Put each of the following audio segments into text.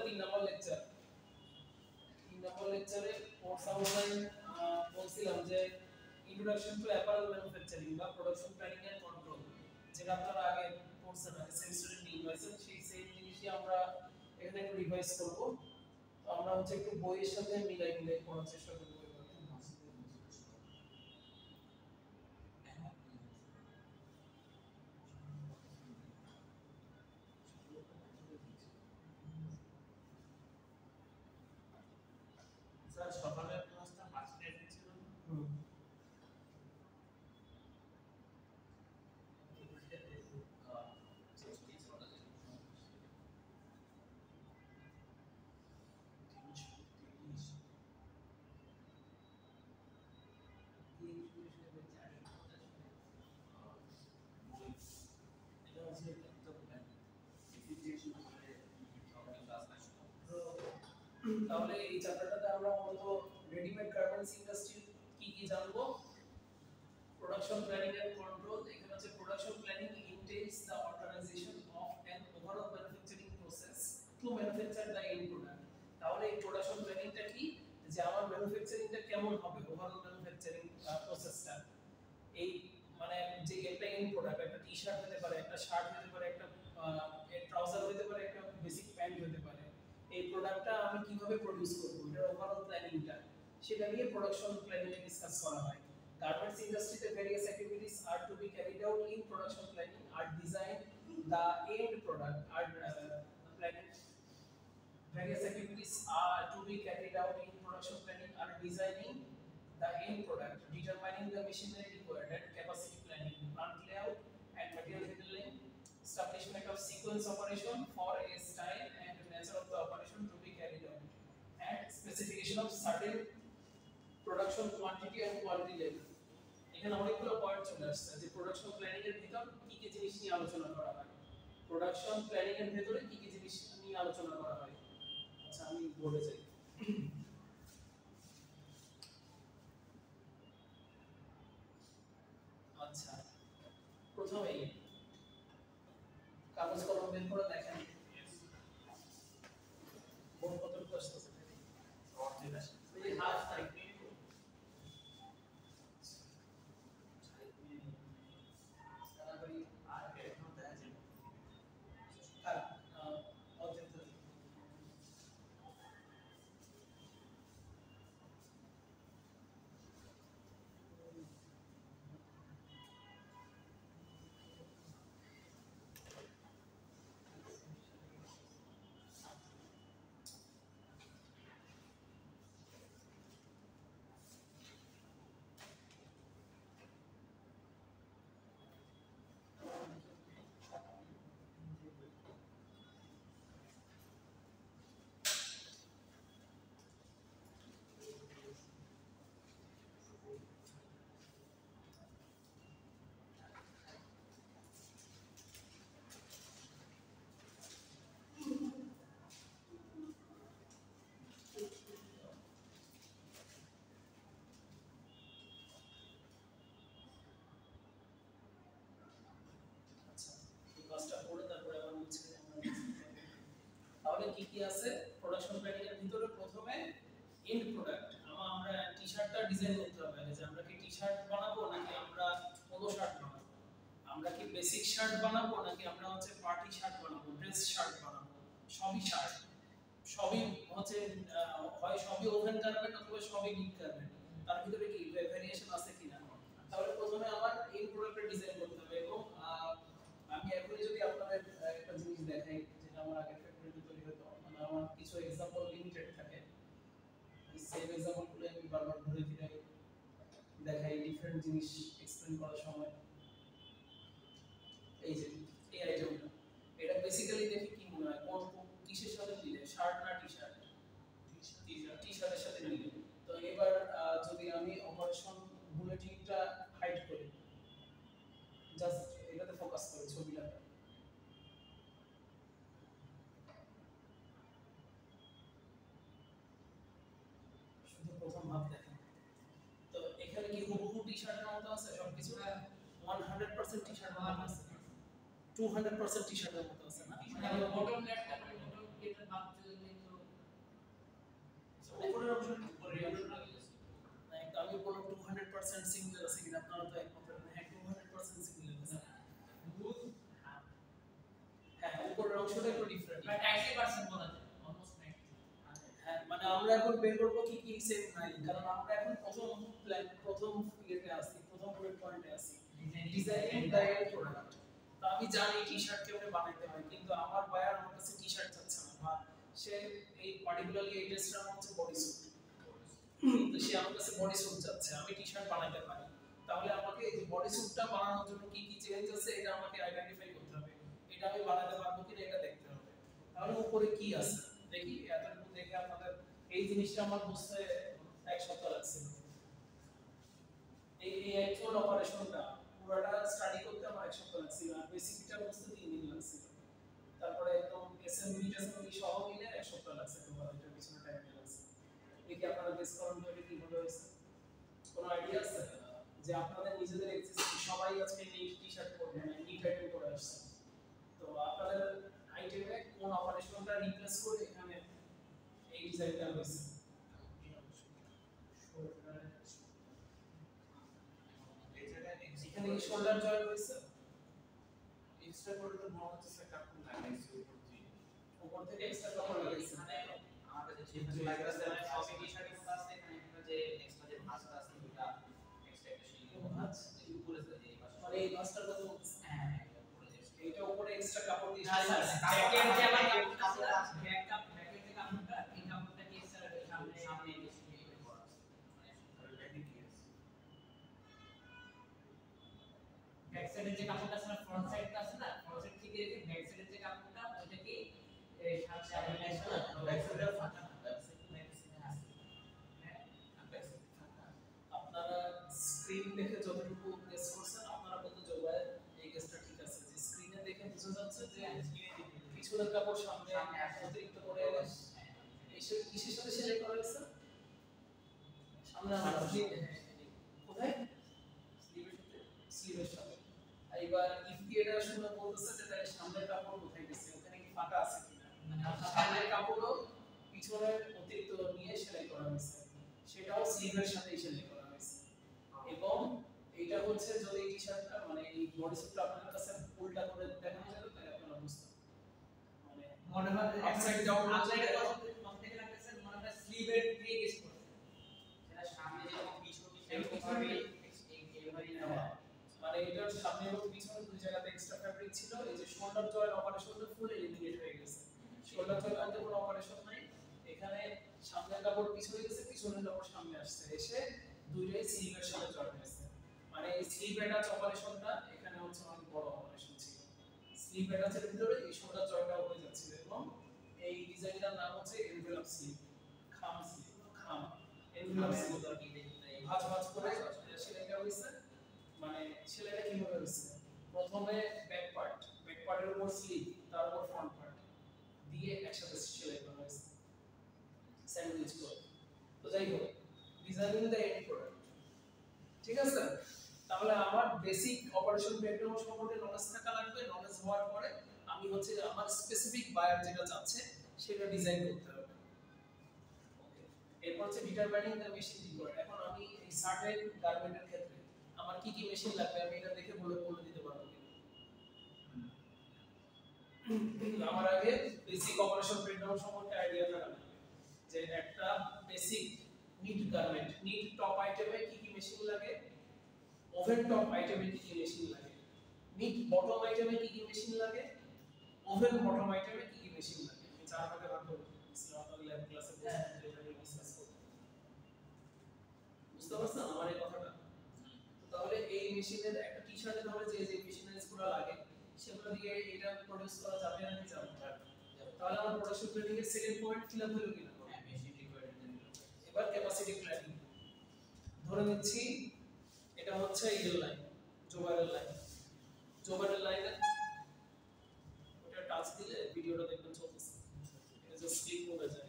3 নম্বর lecture. 3 নম্বর লেকচারে course outline বলছিলাম যে ইন্ট্রোডাকশন টু অ্যাপারেল ম্যানুফ্যাকচারিং বা প্রোডাকশন প্ল্যানিং এন্ড কন্ট্রোল, যেটা আপনারা আগে পড়ছেন, আগে সেমিস্টারে নিয়ে গেছেন, সেই সেম জিনিসই আমরা এখানে একটু রিভাইজ করব। তো আমরা হচ্ছে একটু বইয়ের সাথে মিলাই পড়ার চেষ্টা করব। স্যার সকালের ক্লাসটা মাঝখানে ছিল। তাহলে এই চ্যাপ্টারটাতে আমরা মূলত রেডিমেড গার্মেন্টস ইন্ডাস্ট্রি কি কি জানবো, প্রোডাকশন প্ল্যানিং এন্ড কন্ট্রোল। এখানে হচ্ছে production planning entails the organisation of an overall manufacturing process to manufacture the end product. তাহলে এই প্রোডাকশন প্ল্যানিংটা কি, যে আমার ম্যানুফ্যাকচারিংটা কেমন হবে, ওভারঅল ম্যানুফ্যাকচারিং প্রসেসটা, এই মানে যে একটা এন্ড প্রোডাক্ট, একটা টি-শার্ট হতে পারে, একটা শার্ট হতে পারে, একটা ট্রাউজার হতে পারে, একটা বেসিক প্যান্ট হতে পারে, এই প্রোডাক্টটা আমি কিভাবে প্রোডিউস করব, এটার ওভারঅল প্ল্যানিংটা, সেটা নিয়ে প্রোডাকশন প্ল্যানিং এ ডিসকাস করা হয়। গার্মেন্টস ইন্ডাস্ট্রিতে various activities are to be carried out in production planning are designed the end product are planning. Various activities are to be carried out in production planning are designing the end product, determining the machinery required and capacity planning, plant layout and material handling, establishment of sequence operation for a style and nature of the operation to be carried out, and specification of certain production quantity and quality level. এখানে অনেকগুলো point চলে আসছে যে production planning এর ভিতর কি কি জিনিস নিয়ে আলোচনা করা হয়, প্রোডাকশন প্ল্যানিং এর ভিতরে কি কি জিনিস নিয়ে আলোচনা করা হয়। আচ্ছা আমি বলে যাই। আচ্ছা প্রথমেই কাগজ কলম বের করে দেখেন কোন কতটুকু আসছে, এই হাফ টাইম কাজটা করে তারপরে আবার মুছে তাহলে কি কি আছে প্রোডাকশন প্ল্যানিং এর ভিতরে, প্রথমে এন্ড প্রোডাক্ট, আমরা টি-শার্টটা ডিজাইন করতে হবে যে আমরা কি টি-শার্ট বানাবো নাকি আমরা পোলো শার্ট বানাবো, আমরা কি বেসিক শার্ট বানাবো নাকি আমরা হচ্ছে পার্টি শার্ট বানাবো, ড্রেস শার্ট বানাবো, সবই শার্ট, সবই হচ্ছে হয় সবই ওভেন গার্মেন্ট অথবা সবই নিট গার্মেন্ট, তার ভিতরে কি ভেরিয়েশন আছে কিনা। তাহলে প্রথমে আমার এন্ড প্রোডাক্টের ডিজাইন করতে হবে। এবং আমি এখন যদি আপনাদের একটা জিনিস দেখাই যেটা আমার আগে ফ্যাক্টরিতে তৈরি হতো, মানে আমার কিছু एग्जांपल লিমিটেড থাকে, এই সেম एग्जांपल গুলো আমি বারবার ঘুরে ফিরে দেখাই ডিফারেন্ট জিনিস এক্সপ্লেইন করার সময়। এই যে এই আইটেমটা, এটা বেসিক্যালি দেখি কি মনে হয় কোন কিসের সাথে মিলে, শার্ট না টি-শার্ট, টি-শার্টের সাথে মিলে। তো এবার যদি আমি অপারেশন বুলেটিনটা হাইড করি, জাস্ট এটাতে ফোকাস করি ছবিটা, শুধু প্রথম ভাব দেখেন। তো এখানে কি হুবহু টি-শার্টের মতো আছে সবকিছু, 100% টি-শার্ট মতো আছে, 200% টি-শার্টের মতো আছে না, মানে বটম লেফটটা মানে বটম এটা ভাব চলে উপরের অংশটা উপরে আমি বলবো 200% সিঙ্গেল আছে কিনা আপনারা তো একমত না। হ্যাঁ 200% সিঙ্গেল আছে। হ্যাঁ উপরের অংশটা একটু ডিফারেন্ট, প্রায় 90% বলা যায়, অলমোস্ট 90। হ্যাঁ মানে আমরা এখন বের করব কি কি সেম নাই, কারণ আমরা এখন প্রথম ইয়েতে আছি, প্রথম বুলেট পয়েন্টে আছি, ডিজাইনিং দ্য এন্ড প্রোডাক্ট। তো আমি জানি টি-শার্ট কেমনে বানাইতে হয়, কিন্তু আমার বায়ার আমার কাছে টি-শার্ট চাচ্ছে না, বা সে এই পার্টিকুলারলি এই ড্রেসটার নাম হচ্ছে বডি স্যুট, তো সে আমার কাছে বডি স্যুট চাচ্ছে, আমি টি-শার্ট বানাইতে পারি। তাহলে আমাকে এই যে বডি স্যুটটা বানানোর জন্য কি কি চেঞ্জ আছে এটা আমাকে আইডেন্টিফাই করতে হবে, এটা আমি বানাতে পারবো কিনা এটা দেখতে হবে। তাহলে উপরে কি আছে দেখি, এতটুকু দেখে আপনাদের এই জিনিসটা আমার বুঝতে এক সপ্তাহ লাগছে। এই অ্যাকচুয়াল অপারেশনটা পুরোটা স্টাডি করতে আমার এক সপ্তাহ লাগছিল, আর বেসিকটা বুঝতে 3 দিন লাগছিল। তারপরে একদম এসএমবি সহ মিলে এক সপ্তাহ লাগছে, টোটাল এটার পিছনে টাইম লাগছে। দেখি আপনারা গেস করুন তো এটা কিভাবে হয়েছে, কোনো আইডিয়া আছে যে আপনাদের নিজেদের এক্সিস্টিং সবাই আজকে নিট টি-শার্ট পরে মানে নিট আইটেম পরে আসছে, তো আপনাদের আইটেমে কোন অপারেশনটা রিপ্লেস করে এখানে এই ডিজাইনটা হয়েছে? এখানে কি শোল্ডার জয়েন হয়েছে? এক্সট্রা করে তো মনে হচ্ছে কাপড় লাগাইছে উপর থেকে এক্সট্রা কাপড় লাগাইছে, মানে আমার কাছে যে লাগাইছে মানে সবই টি-শার্টের মধ্যে আছে, এখানে একটা যে এক্সট্রা যে ভাঁজটা আছে ওটা এক্সট্রা একটা শিলি ভাঁজ এই উপরে যে এই পাশে, মানে এই ভাঁজটার কথা বলতেছে। হ্যাঁ উপরে যে এইটা উপরে এক্সট্রা কাপড় দিয়ে ব্যাকের যে আমার কাপড় আছে ব্যাকের যে কাপড়টা এই কাপড়টা কি স্যার সামনে সামনে এসে এই করা আছে, মানে ব্যাকে কি আছে ব্যাক সাইডের যে কাপড়টা আছে না ফ্রন্ট সাইডটা আছে না, ফ্রন্ট সাইড থেকে রেখে ব্যাক সাইডের যে কাপড়টা ওইটা কি সামনে আসে না, ব্যাক সাইডটা ফাঁকা না, ব্যাক সাইডে আছে হ্যাঁ ব্যাক সাইড ফাঁকা। আপনারা স্ক্রিন দেখে যতটুকু গেস করছেন আপনারা বলতে যোগায় এই গেসটা ঠিক আছে, যে স্ক্রিনে দেখে বোঝা যাচ্ছে যে পিছনের কাপড় সামনে অতিরিক্ত করে এসে কিসের সাথে সেলাই করা হয়েছে? সামনে আমার কোথায়? স্লিভের সাথে। এবার ইফটি এটা শুনে বলতেছে যে তাহলে সামনের কাপড় কোথায় গেছে, ওখানে কি ফাঁকা আছে কিনা, মানে সামনের কাপড়ও পিছনের অতিরিক্ত নিয়ে সেলাই করা হয়েছে, সেটাও স্লিভের সাথে সেলাই করা হয়েছে। এবং এইটা হচ্ছে যদি এই টি-শার্টটা মানে এই বডি স্যুটটা আপনাদের কাছে উল্টা করে দেখানো যেত তাহলে আপনারা বুঝতেন, মানে মনে হয় আপসাইড ডাউন আপসাইড কথা থেকে লাগতেছে মনে হয় স্লিভের দিয়ে গেস করছে, সেটা সামনে যেরকম পিছনে সেরকম ভাবে এইভাবেই নেওয়া, মানে এটার সামনে এবং পিছনে দুই জায়গাতে এক্সট্রা ফ্যাব্রিক ছিল। এই যে শোল্ডার জয়েন্ট অপারেশনটা ফুল এলিমিনেট হয়ে গেছে, শোল্ডার জয়েন্ট বলতে কোনো অপারেশন নাই, এখানে সামনের কাপড় পিছনে গেছে, পিছনের কাপড় সামনে আসছে, এসে দুইটাই স্লিভের সাথে জয়েন্ট হয়েছে। মানে এই স্লিভ অ্যাটাচ অপারেশনটা এখানে হচ্ছে অনেক বড় অপারেশন ছিল, স্লিভ অ্যাটাচের ভিতরে এই শোল্ডার জয়েন্টটা হয়ে যাচ্ছিল, এবং এই ডিজাইনটার নাম হচ্ছে এনভেলপ স্লিভ, খাম স্লিভ, খাম এনভেলপ স্লিভ, ভাঁজ ভাঁজ করে সেলাইটা হয়েছে। মানে সেলাইটা কিভাবে হয়েছে, প্রথমে ব্যাক পার্টের উপর স্লিভ, তার উপর ফ্রন্ট পার্ট দিয়ে একসাথে সেলাই করা হয়েছে স্যান্ডউইচ করে। তো যাই হোক, ডিজাইনিং দ্য এন্ড প্রোডাক্ট, ঠিক আছে? তাহলে আমার বেসিক অপারেশন ব্যাকগ্রাউন্ড সম্পর্কে নলেজ থাকা লাগবে, নলেজ হওয়ার পরে আমি হচ্ছে আমার স্পেসিফিক বায়ার যেটা চাচ্ছে সেটা ডিজাইন করতে হবে। ওকে, এরপর হচ্ছে ডিটারমাইনিং দ্য মেশিন রিকোয়ার্ড। এখন আমি এই সার্টেন গার্মেন্টের ক্ষেত্রে আমার কি কি মেশিন লাগবে আমি এটা দেখে বলে দিতে পারবো কিনা। আমার আগে বেসিক অপারেশন ব্রেকডাউন সম্পর্কে আইডিয়া থাকা লাগবে, যে একটা basic knit garment, knit top আইটেমে কি কি মেশিন লাগে, ওভেন টপ আইটেমে কি কি মেশিন লাগে, নিট বটম আইটেমে কি কি মেশিন লাগে, ওভেন বটম আইটেমে কি কি মেশিন লাগে। আমি চার ভাগে ভাগ করব, ইসলামাবাদ ল্যাব ক্লাসে ডিসকাস করব, বুঝতে পারছেন আমার এই কথাটা? তাহলে এই মেশিনের একটা টি-শার্টে ধরে যে যে মেশিনারিজগুলো লাগে সেগুলো দিয়ে এটা প্রোডিউস করা যাবে না কি যাবে না? তাহলে আমার প্রোডাকশন প্ল্যানিং এর সেকেন্ড পয়েন্ট ফিল আপ হলো কিনা? হ্যাঁ মেশিন রিকোয়ারমেন্ট। এবার ক্যাপাসিটি প্ল্যানিং ধরে নিচ্ছি এটা হচ্ছে ইয়ের লাইন, জোবারের লাইন, জোবারের লাইনে ওটা টাচ দিলে ভিডিওটা দেখবেন চলতেছে, এটা জাস্ট ক্লিক করে যায়,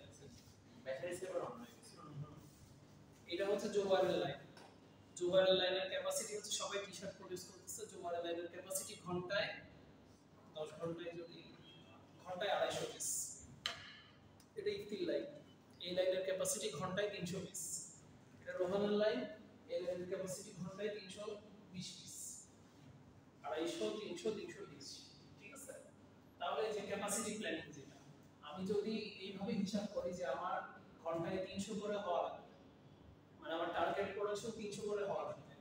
ব্যাটারি সেভার অন হয়ে গেছে। এটা হচ্ছে জোবারের লাইন, জোবারের লাইনের ক্যাপাসিটি হচ্ছে সবাই টি-শার্ট প্রোডিউস করতেছে, জোবারের লাইনের ক্যাপাসিটি ঘন্টায় 10 ঘন্টায় যদি ঘন্টায় 250 পিস, এটা ইফতির লাইন, এই লাইনের ক্যাপাসিটি 200 320, ঠিক আছে? তাহলে যে ক্যাপাসিটি প্ল্যানিং যেটা, আমি যদি এইভাবে হিসাব করি যে আমার ঘন্টায় 300 করে হওয়া লাগবে, মানে আমার টার্গেট প্রোডাকশন 300 করে হওয়া লাগবে,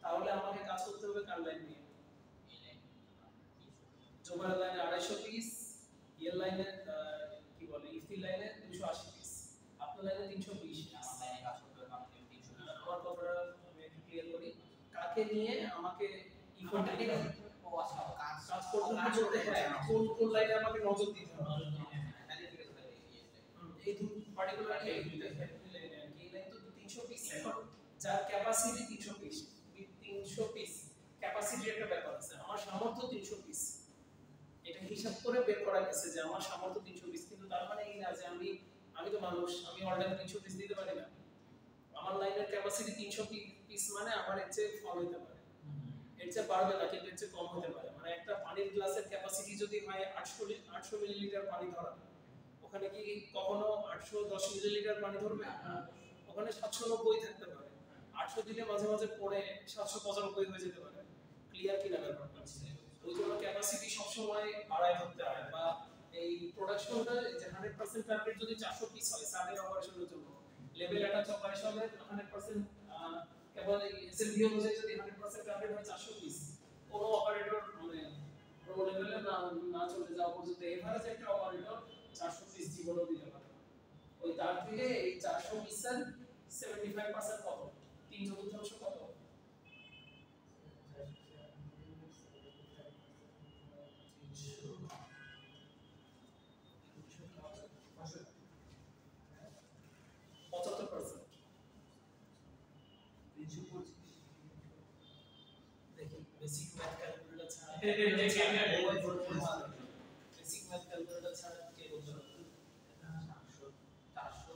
তাহলে আমাকে কাজ করতে হবে কার লাইন নিয়ে? জোমার লাইনে 250 পিস, ইয়ের লাইনে কি বলে ইফতি লাইনে 280 পিস, আপনার লাইনে 320 পিস। আমার লাইনে কাজ করতে হবে আমার 320। আমার কথাটা আমি একটু ক্লিয়ার করি, কাকে নিয়ে আমাকে ইফোর্টটা ঠিক আছে। ও আচ্ছা কাজ করতে হ্যাঁ, কোন লাইনে আমাকে নজর দিতে হবে, তাহলে ঠিক আছে। এই পার্টিকুলার এই লাইনে এই লাইন তো 300 পিস, এখন যার ক্যাপাসিটি 300 পিস, 300 পিস ক্যাপাসিটির একটা ব্যাপার আছে, আমার সামর্থ্য 300 পিস, এটা হিসাব করে বের করা গেছে যে আমার সামর্থ্য 300 পিস, কিন্তু তার মানে এই না যে আমি তো মানুষ, আমি অর্ডার 300 পিস দিতে পারি না, আমার লাইনের ক্যাপাসিটি 300 পিস, মানে আমার এর চেয়ে কম হতে পারে, এর চেয়ে বাড়বে না, কিন্তু এর চেয়ে কম হতে পারে। মানে একটা পানির গ্লাসের ক্যাপাসিটি যদি হয় 800 মিলিলিটার পানি ধরা, ওখানে কি কখনো 810 মিলিলিটার পানি ধরবে? ওখানে 790 থাকতে পারে, 800 দিলে মাঝে মাঝে পড়ে 795 হয়ে যেতে পারে। ক্লিয়ার কি না ব্যাপারটা? ওই জন্য ক্যাপাসিটি সবসময় বাড়ায় ধরতে হয়, বা এই প্রোডাকশনটা যে 100% টার্গেট যদি 400 পিস হয় সার্ভে অপারেশনের জন্য, লেভেল একটা অপারেশনের 100% কেবল এসএলভি অনুযায়ী যদি 100% টার্গেট হয় 400 পিস, কোনো অপারেটর মানে কোনো লেভেলে না চলে যাওয়া পর্যন্ত এভারেজ একটা অপারেটর 400 পিস জীবনও দিতে পারে। ওই তার থেকে এই 400 পিসের 75% কত? 3/4 কত? বেসিক ম্যাথ ক্যালকুলেটর ছাড়া বেসিক ম্যাথ ক্যালকুলেটর ছাড়া কে বলতে পারবে? 400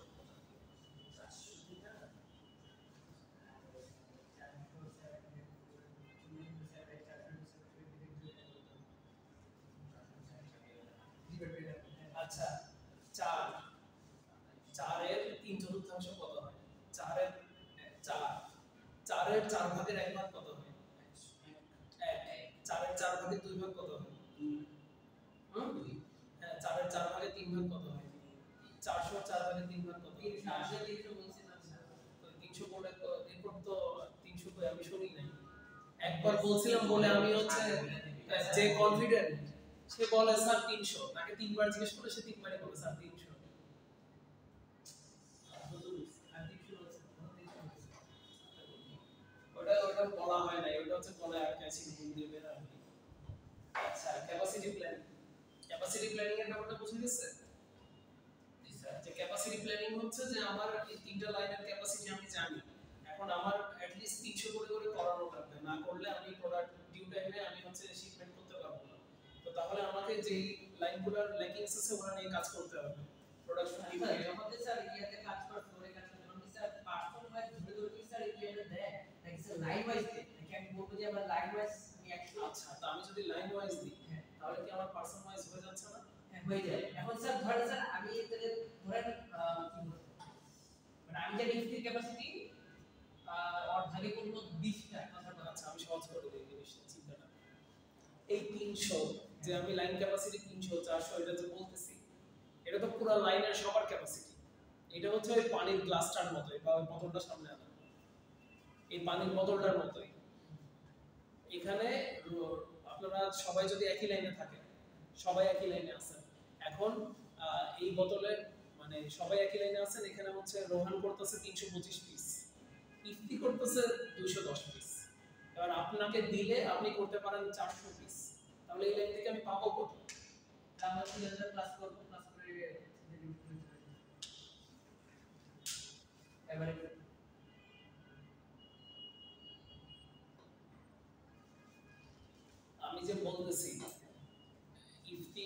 আচ্ছা 4 এর 3/4 কত হয়? 4 এর 4 ভাগের 1 ভাগ কত হয়? 4 এর 4 ভাগের 2 ভাগ কত হয়? হ্যাঁ, 4 এর 4 ভাগের 3 ভাগ কত হয়? 400 4 ভাগের 3 ভাগ কত? 300 বলছিলাম স্যার। তো 300 বলে তো এরপর তো 300 কই আমি শুনি নাই। একবার বলছিলাম বলে আমি হচ্ছে যে কনফিডেন্ট সে বলে স্যার 300, তাকে তিনবার জিজ্ঞেস করলে সে তিনবারই বলে স্যার 300। ওটা বলা হয় না, ওটা হচ্ছে বলা আর কাছে ভুল দিয়ে বের হয়। আচ্ছা ক্যাপাসিটি প্ল্যানিং এর ব্যাপারটা বুঝে গেছে? জি স্যার, যে ক্যাপাসিটি প্ল্যানিং হচ্ছে যে আমার এই তিনটা লাইনের ক্যাপাসিটি আমি জানি, এখন আমার অ্যাট লিস্ট 300 করে করানো লাগবে, না করলে আমি প্রোডাক্ট ডিউ টাইমে আমি হচ্ছে শিপমেন্ট করতে পারবো না। তো তাহলে আমাকে যেই লাইনগুলোর ল্যাকিংস আছে ওগুলো নিয়ে কাজ করতে হবে। প্রোডাকশন স্যার আমাদের স্যার ইয়াতে কাজ করার পরে কাজ করতে হবে স্যার, পার্সন ওয়াইজ ধরে কি স্যার এটা দেয় নাকি স্যার লাইন ওয়াইজ দেয়, নাকি আমি বলবো যে আমার লাইন ওয়াইজ আমি 100। আচ্ছা, তো আমি যদি লাইন ওয়াইজ দিই তাহলে কি আমার পার্সন ওয়াইজ হয়ে যাচ্ছে না? হয়ে যায়। এখন স্যার ধরেন স্যার আমি এটাতে ধরেন কি বলবো, মানে আমি জানি ইফতির ক্যাপাসিটি আর ভাগে করব 20টা কথা বলা। আচ্ছা আমি সহজ করে দিই জিনিসটা, চিন্তাটা এই 300 যে আমি লাইন ক্যাপাসিটি 300 400 এটা যে বলতেছি, এটা তো পুরো লাইনের সবার ক্যাপাসিটি। এটা হচ্ছে ওই পানির গ্লাসটার মতোই, বা ওই বোতলটা সামনে আনা, এই পানির বোতলটার মতোই। এখানে আপনারা সবাই যদি একই লাইনে থাকেন, সবাই একই লাইনে আছেন, এখন এই বোতলে মানে সবাই একই লাইনে আছেন, এখানে হচ্ছে রোহান করতেছে 325 পিস, ইফতি করতেছে 210 পিস। এবার আপনাকে দিলে আপনি করতে পারেন 400 পিস, তাহলে এই লাইন থেকে আমি পাবো কত? আমরা 3000 প্লাস করব, প্লাস করে এবারে আমি যে বলতেছি ইফতি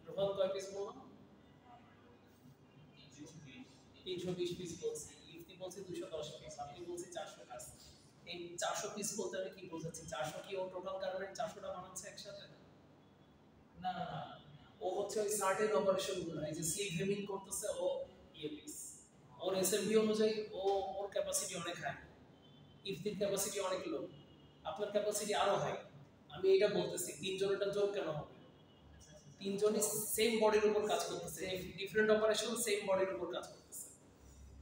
রোহান কয় পিস বললাম? 320 পিস বলছি, ইফতি বলছি 210 পিস, আপনি বলছি 400 পিস। এই 400 পিস বলতে আমি কি বোঝাচ্ছি? 400 কি ও টোটাল গার্মেন্ট 400টা বানাচ্ছে একসাথে? না না না, ও হচ্ছে ওই সার্টেন অপারেশন গুলো, এই যে স্লিভ হেমিং করতেছে ও ইয়ে পিস, ওর এসএমবি অনুযায়ী ওর ক্যাপাসিটি অনেক হাই, ইফতির ক্যাপাসিটি অনেক লো, আপনার ক্যাপাসিটি আরো হাই, আমি এটা বলতেছি তিনজনেরটা জোর কেন হবে? তিনজনই সেম বডির উপর কাজ করতেছে, ডিফারেন্ট অপারেশন সেম বডির উপর কাজ করতেছে।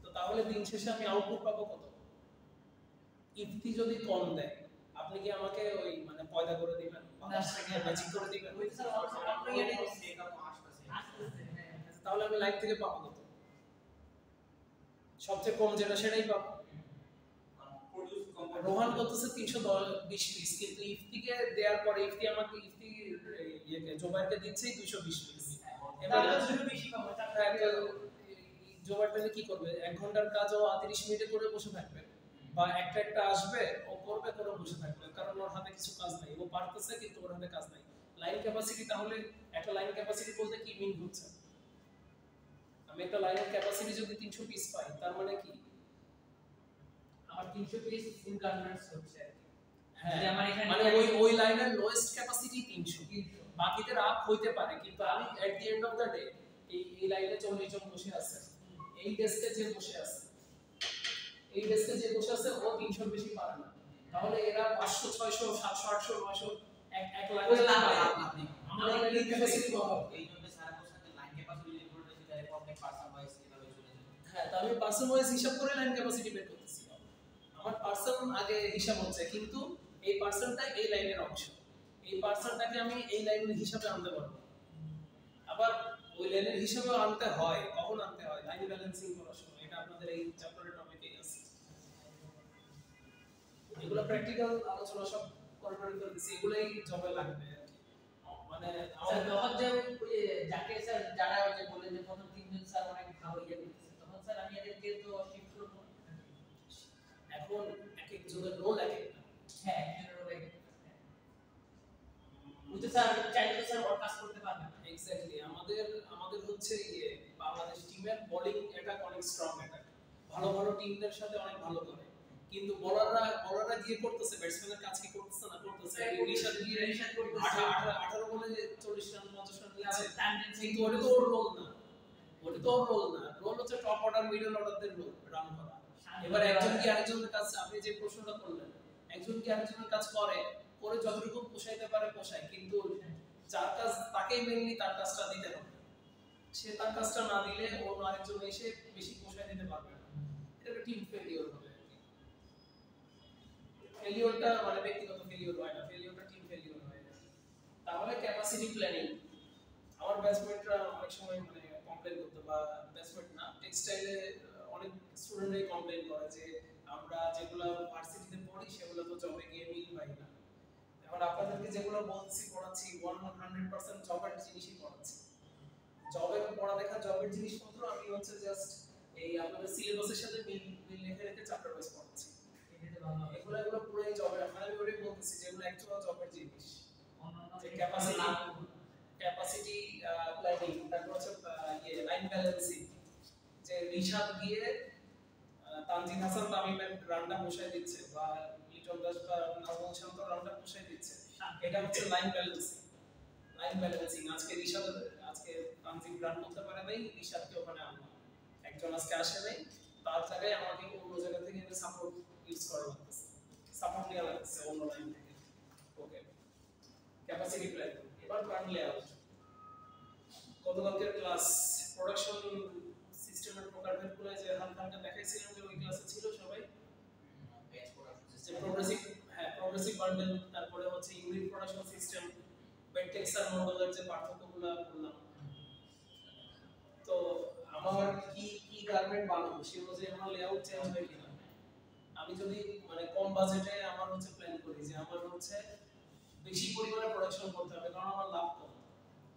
তো তাহলে দিন শেষে আমি আউটপুট পাবো কত? ইফতি যদি কম দেয় আপনি কি আমাকে ওই মানে পয়দা করে দিবেন, ম্যাজিক করে দিবেন? তাহলে আমি লাইন থেকে পাবো কত? সবচেয়ে কম যেটা সেটাই পাবো। রোহান করতেছে 320 পিস, কিন্তু ইফতিকে দেওয়ার পরে ইফতি আমাকে জোবাইরকে দিচ্ছে 220 পিস। এবার বেশি পাবো। জোবাইর তাহলে কি করবে? 1 ঘন্টার কাজ ও 30 মিনিটে করে বসে থাকবে, বা একটা আসবে ও করবে করে বসে থাকবে, কারণ ওর হাতে কিছু কাজ নাই, ও পারতেছে কিন্তু ওর হাতে কাজ নাই। লাইন ক্যাপাসিটি, তাহলে একটা লাইন ক্যাপাসিটি বলতে কি মিন হচ্ছে? আমি একটা লাইনের ক্যাপাসিটি যদি 300 পিস পাই তার মানে কি আমার 300 পিস ফুল গার্মেন্টস হচ্ছে। হ্যাঁ, মানে ওই লাইনের লোয়েস্ট ক্যাপাসিটি 300, বাকিদের আপ হইতে পারে, কিন্তু আমি at the end of the day এই লাইনে 40 জন বসে আছে, এই ডেস্কে যে বসে আছে ও 300 বেশি পারে না। তাহলে এরা 500 600 700 800 900 এক লাখ আমাদের লাইনের ক্যাপাসিটি কত? এই জন্য স্যার বলছেন যে লাইন ক্যাপাসিটি রিপোর্ট দিতে গেলে প্রত্যেক পারসন ওয়াইজ এভাবে চলে যাবে। হ্যাঁ, তো আমি পারসন ওয়াইজ হিসাব করে লাইন ক্যাপাসিটি বের করতেছি। আমার পারসন আগে হিসাব হচ্ছে, কিন্তু এই পারসনটা এই লাইনের অংশ, এই পারসনটাকে আমি এই লাইনের হিসাবে আনতে পারবো। আবার ওই লাইনের হিসাবে আনতে হয়, কখন আনতে হয়? লাইন ব্যালেন্সিং করার সময়। এটা আপনাদের এই চ্যাপ্টারের টপিকেই আছে। এগুলো প্র্যাকটিক্যাল আলোচনা সব করে দিচ্ছি, এগুলাই জবে লাগবে আর কি। মানে যখন যে যাকে স্যার যারা যে বলে যে প্রথম তিনজন স্যার অনেক ভালো ইয়ে করতেছে, তখন স্যার আমি এদেরকে তো শিফট করব। এখন এক এক জনের রোল এক একটা। হ্যাঁ, একজনের রোল এক একটা। বুঝতে স্যার চাইলে স্যার ওর কাজ করতে পারবে। এক্স্যাক্টলি। আমাদের হচ্ছে বাংলাদেশ টিমের বোলিং অ্যাটাক অনেক স্ট্রং অ্যাটাক, ভালো ভালো টিমদের সাথে অনেক ভালো করে, কিন্তু বোলাররা গিয়ে করতেছে, ব্যাটসম্যানের কাজ কি করতেছে না করতেছে। রিশাদ গিয়ে 18 বলে 40 রান 50 রান দিচ্ছে, কিন্তু ওটা তো ওর রোল না, রোল হচ্ছে টপ অর্ডার মিডল অর্ডারদের রান করা। এবার একজন কি আরেকজনের কাজ, আপনি যে প্রশ্নটা করলেন, একজন কি আরেকজনের কাজ করে যতটুকু পোষাইতে পারে পোষায়, কিন্তু যার কাজ তাকেই মেইনলি তার কাজটা দিতে হবে। সে তার কাজটা না দিলে অন্য আরেকজন এসে বেশি পোষায় দিতে পারবে না, এটা টিম ফেলিওর হবে। ফেলিওরটা মানে ব্যক্তিগত ফেলিওর হয় না, ফেলিওরটা টিম ফেলিওর হয়। তাহলে ক্যাপাসিটি প্ল্যানিং, আমার ব্যাটসম্যানরা অনেক সময় মানে কমপ্লেইন করতে, বা ব্যাটসম্যান না, টেক্সটাইলে অনেক স্টুডেন্টরাই কমপ্লেইন করে যে আমরা যেগুলো ভার্সিটিতে পড়ি সেগুলো তো জবে গিয়ে মিল পাই না। এখন আপনাদেরকে যেগুলো বলছি পড়াচ্ছি 100% জবের জিনিসই পড়াচ্ছি, জবের পড়ালেখা, জবের জিনিসপত্র আমি হচ্ছে জাস্ট এই আপনাদের সিলেবাসের সাথে মিল রেখে চ্যাপ্টার ওয়াইজ পড়াচ্ছি। এগুলো পুরোই জবের, মানে আমি ওটাই বলতেছি যেগুলো অ্যাকচুয়াল জবের জিনিস। যে ক্যাপাসিটি প্ল্যানিং, তারপর হচ্ছে লাইন ব্যালেন্সিং, যে রিশাদ গিয়ে তানজিদ হাসান তামিমের রানটা বসায় দিচ্ছে, বা লিটন দাস বা নাজমুল শান্ত রানটা বসায় দিচ্ছে, এটা হচ্ছে লাইন ব্যালেন্সিং। আজকে তানজিদ রান করতে পারে নাই, রিশাদকে ওখানে আনলাম, একজন আজকে আসে নাই, তার জায়গায় আমাকে অন্য জায়গা থেকে সাপোর্ট ইউজ করা লাগতেছে, সাপোর্ট নেওয়া লাগতেছে অন্য লাইন থেকে। ওকে, ক্যাপাসিটি প্ল্যানিং। এবার প্ল্যান লেআউট। গতকালকের ক্লাস প্রোডাকশন সিস্টেমের প্রকারভেদগুলো যে হালকা দেখাইছিলাম, যে ওই ক্লাসে ছিল সবাই, যে প্রগ্রেসিভ বান্ডেল, তারপরে হচ্ছে ইউনিট প্রোডাকশন সিস্টেম, বেটেক্স আর মডেলের যে পার্থক্যগুলো বললাম। তো আমার কি গার্মেন্ট বানাবো সে অনুযায়ী আমার লেআউট চেঞ্জ হয় কিনা। আমি যদি মানে কম বাজেটে আমার হচ্ছে প্ল্যান করি যে আমার হচ্ছে বেশি পরিমাণে প্রোডাকশন করতে হবে, কারণ আমার লাভ কম,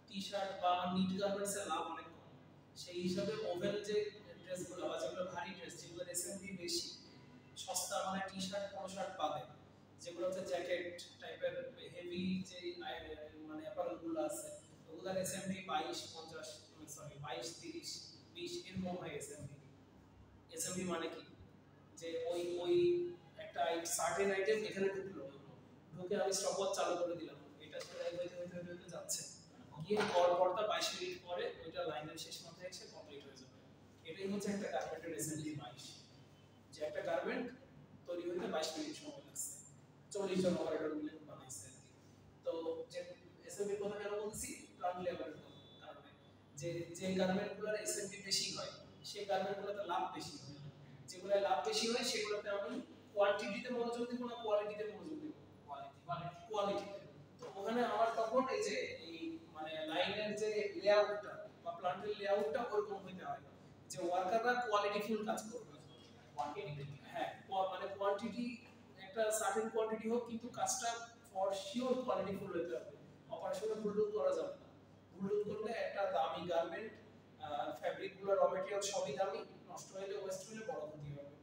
টি-শার্ট বা নিট গার্মেন্টসের লাভ অনেক কম, সেই হিসাবে ওভেন যে ড্রেসগুলো বা যেগুলো ভারী ড্রেস, যেগুলো এসএমভি বেশি, সস্তা মানে টি-শার্ট পলো শার্ট বাদে, যেগুলো হচ্ছে জ্যাকেট টাইপের হেভি যে মানে অ্যাপারেলগুলো আছে, ওগুলোর এসএমভি 22 30 20 এরকম হয়। এসএমভি মানে কি, যে ওই একটা সার্টেন আইটেম এখানে ঢুকে আমি স্টপওয়াচ চালু করে দিলাম, এটা হইতে যাচ্ছে, গিয়ে পরপরটা 22 মিনিট পরে ওইটা লাইনের শেষ মাথায় এসে কমপ্লিট হয়ে যাবে। এটাই হচ্ছে একটা গার্মেন্টের এসএমভি 22, যে একটা গার্মেন্ট তৈরি হইতে 22 মিনিট সময় লাগছে, 40 জন অপারেটর মিলে বানাইছে আর কি। যে যে গার্মেন্টগুলোর এসএমপি বেশি হয় সেই গার্মেন্টগুলোতে লাভ বেশি হয়, যেগুলো লাভ বেশি হয় সেগুলোতে আমি কোয়ান্টিটিতে মনোযোগ দেব না কোয়ালিটিতে মনোযোগ দেব? কোয়ালিটিতে। তো ওখানে আমার তখন এই যে এই মানে লাইনের যে লেআউটটা বা প্ল্যান্টের লেআউটটা ওরকম হইতে হয় যে ওয়ার্কাররা কোয়ালিটিফুল কাজ করবে। হ্যাঁ, মানে কোয়ান্টিটি একটা সার্টেন কোয়ান্টিটি হোক কিন্তু কাজটা ফর শিওর কোয়ালিটিফুল হতে হবে। অপারেশনে ভুলটুল করা যাবে না। ভুলটুল করলে একটা দামি গার্মেন্ট ফ্যাব্রিক গুলো র ম্যাটেরিয়াল সবই দামি, নষ্ট হলে ওয়েস্ট হলে বড় ক্ষতি হবে।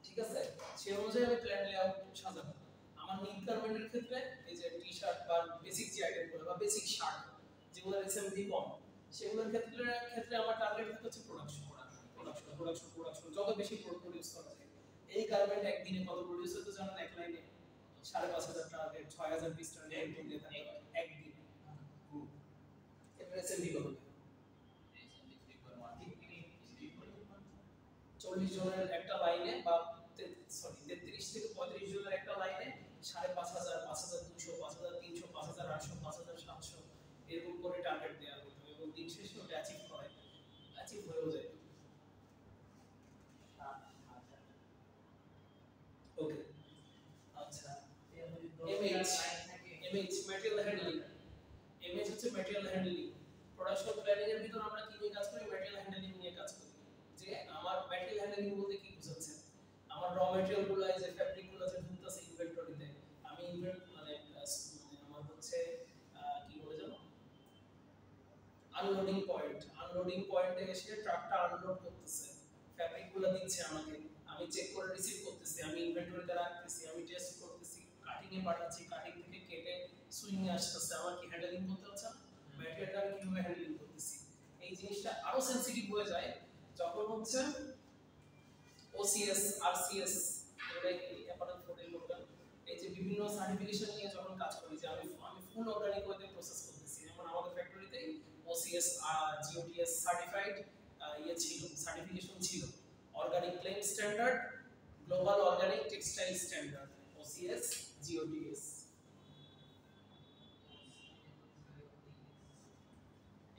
ঠিক আছে, সেই অনুযায়ী আমি প্ল্যান লেআউট সাজাবো। আমার নিট গার্মেন্টের ক্ষেত্রে এই যে টি শার্ট বা বেসিক যে আইটেমগুলো বা বেসিক শার্ট যেগুলো এসএমপি কম সেগুলোর ক্ষেত্রে আমার টার্গেট হচ্ছে প্রোডাকশন যত বেশি প্রোডিউস করা যায়। এই গার্মেন্ট একদিনে কত প্রোডিউস হতে জানেন? এক লাইনে 5,500 টার্গেট 6,000 পিস টার্গেট একদিন দিয়ে থাকে একদিন। এবারে এসএমপি কত? 40 জনের একটা লাইনে বা 33 থেকে 35 জনের একটা লাইনে 5,500 5,200 5,300 5,800 5,700 এরকম করে টার্গেট দেওয়া হতো এবং দিন শেষে ওটা অ্যাচিভ হয়েও যায়। ওকে, আচ্ছা, এমএইচ ম্যাটেরিয়াল হ্যান্ডলিং। এমএইচ হচ্ছে ম্যাটেরিয়াল হ্যান্ডলিং। প্রোডাকশন প্ল্যানিং এর ভিতর আমরা কি নিয়ে কাজ করি? ম্যাটেরিয়াল হ্যান্ডলিং নিয়ে কাজ করি। যে আমার ম্যাটেরিয়াল হ্যান্ডলিং বলতে কি বোঝাচ্ছে? আমার র ম্যাটেরিয়াল গুলো এই যে ফ্যাব্রিক গুলো যে ঢুকতেছে ইনভেন্টরিতে, আমি মানে আমার হচ্ছে কি বলে জানো, আনলোডিং পয়েন্টে এসে ট্রাকটা আনলোড করতেছে, ফ্যাব্রিক গুলো দিচ্ছে আমাকে, আমি চেক করে রিসিভ করতেছি, আমি ইনভেন্টরিতে রাখতেছি, আমি টেস্ট করতেছি, কাটিং এ পাঠাচ্ছি, কাটিং থেকে কেটে সুইং এ আসতেছে, আমার কি হ্যান্ডলিং করতে হচ্ছে? ম্যাটেরিয়ালটা আমি কিভাবে হ্যান্ডলিং করতেছি? এই জিনিসটা আরো সেনসিটিভ হয়ে যায় যখন হচ্ছে ওসিএস আরসিএস অ্যাপারেন্ট ফুডের লোকাল এই যে বিভিন্ন সার্টিফিকেশন নিয়ে যখন কাজ করি যে আমি ফুল অর্গানিক ওয়েতে প্রসেস করতেছি। যেমন আমাদের ফ্যাক্টরিতে ওসিএস জিওটিএস সার্টিফাইড ছিল, সার্টিফিকেশন ছিল, organic claim standard, global organic textile standard, OCS GOTS.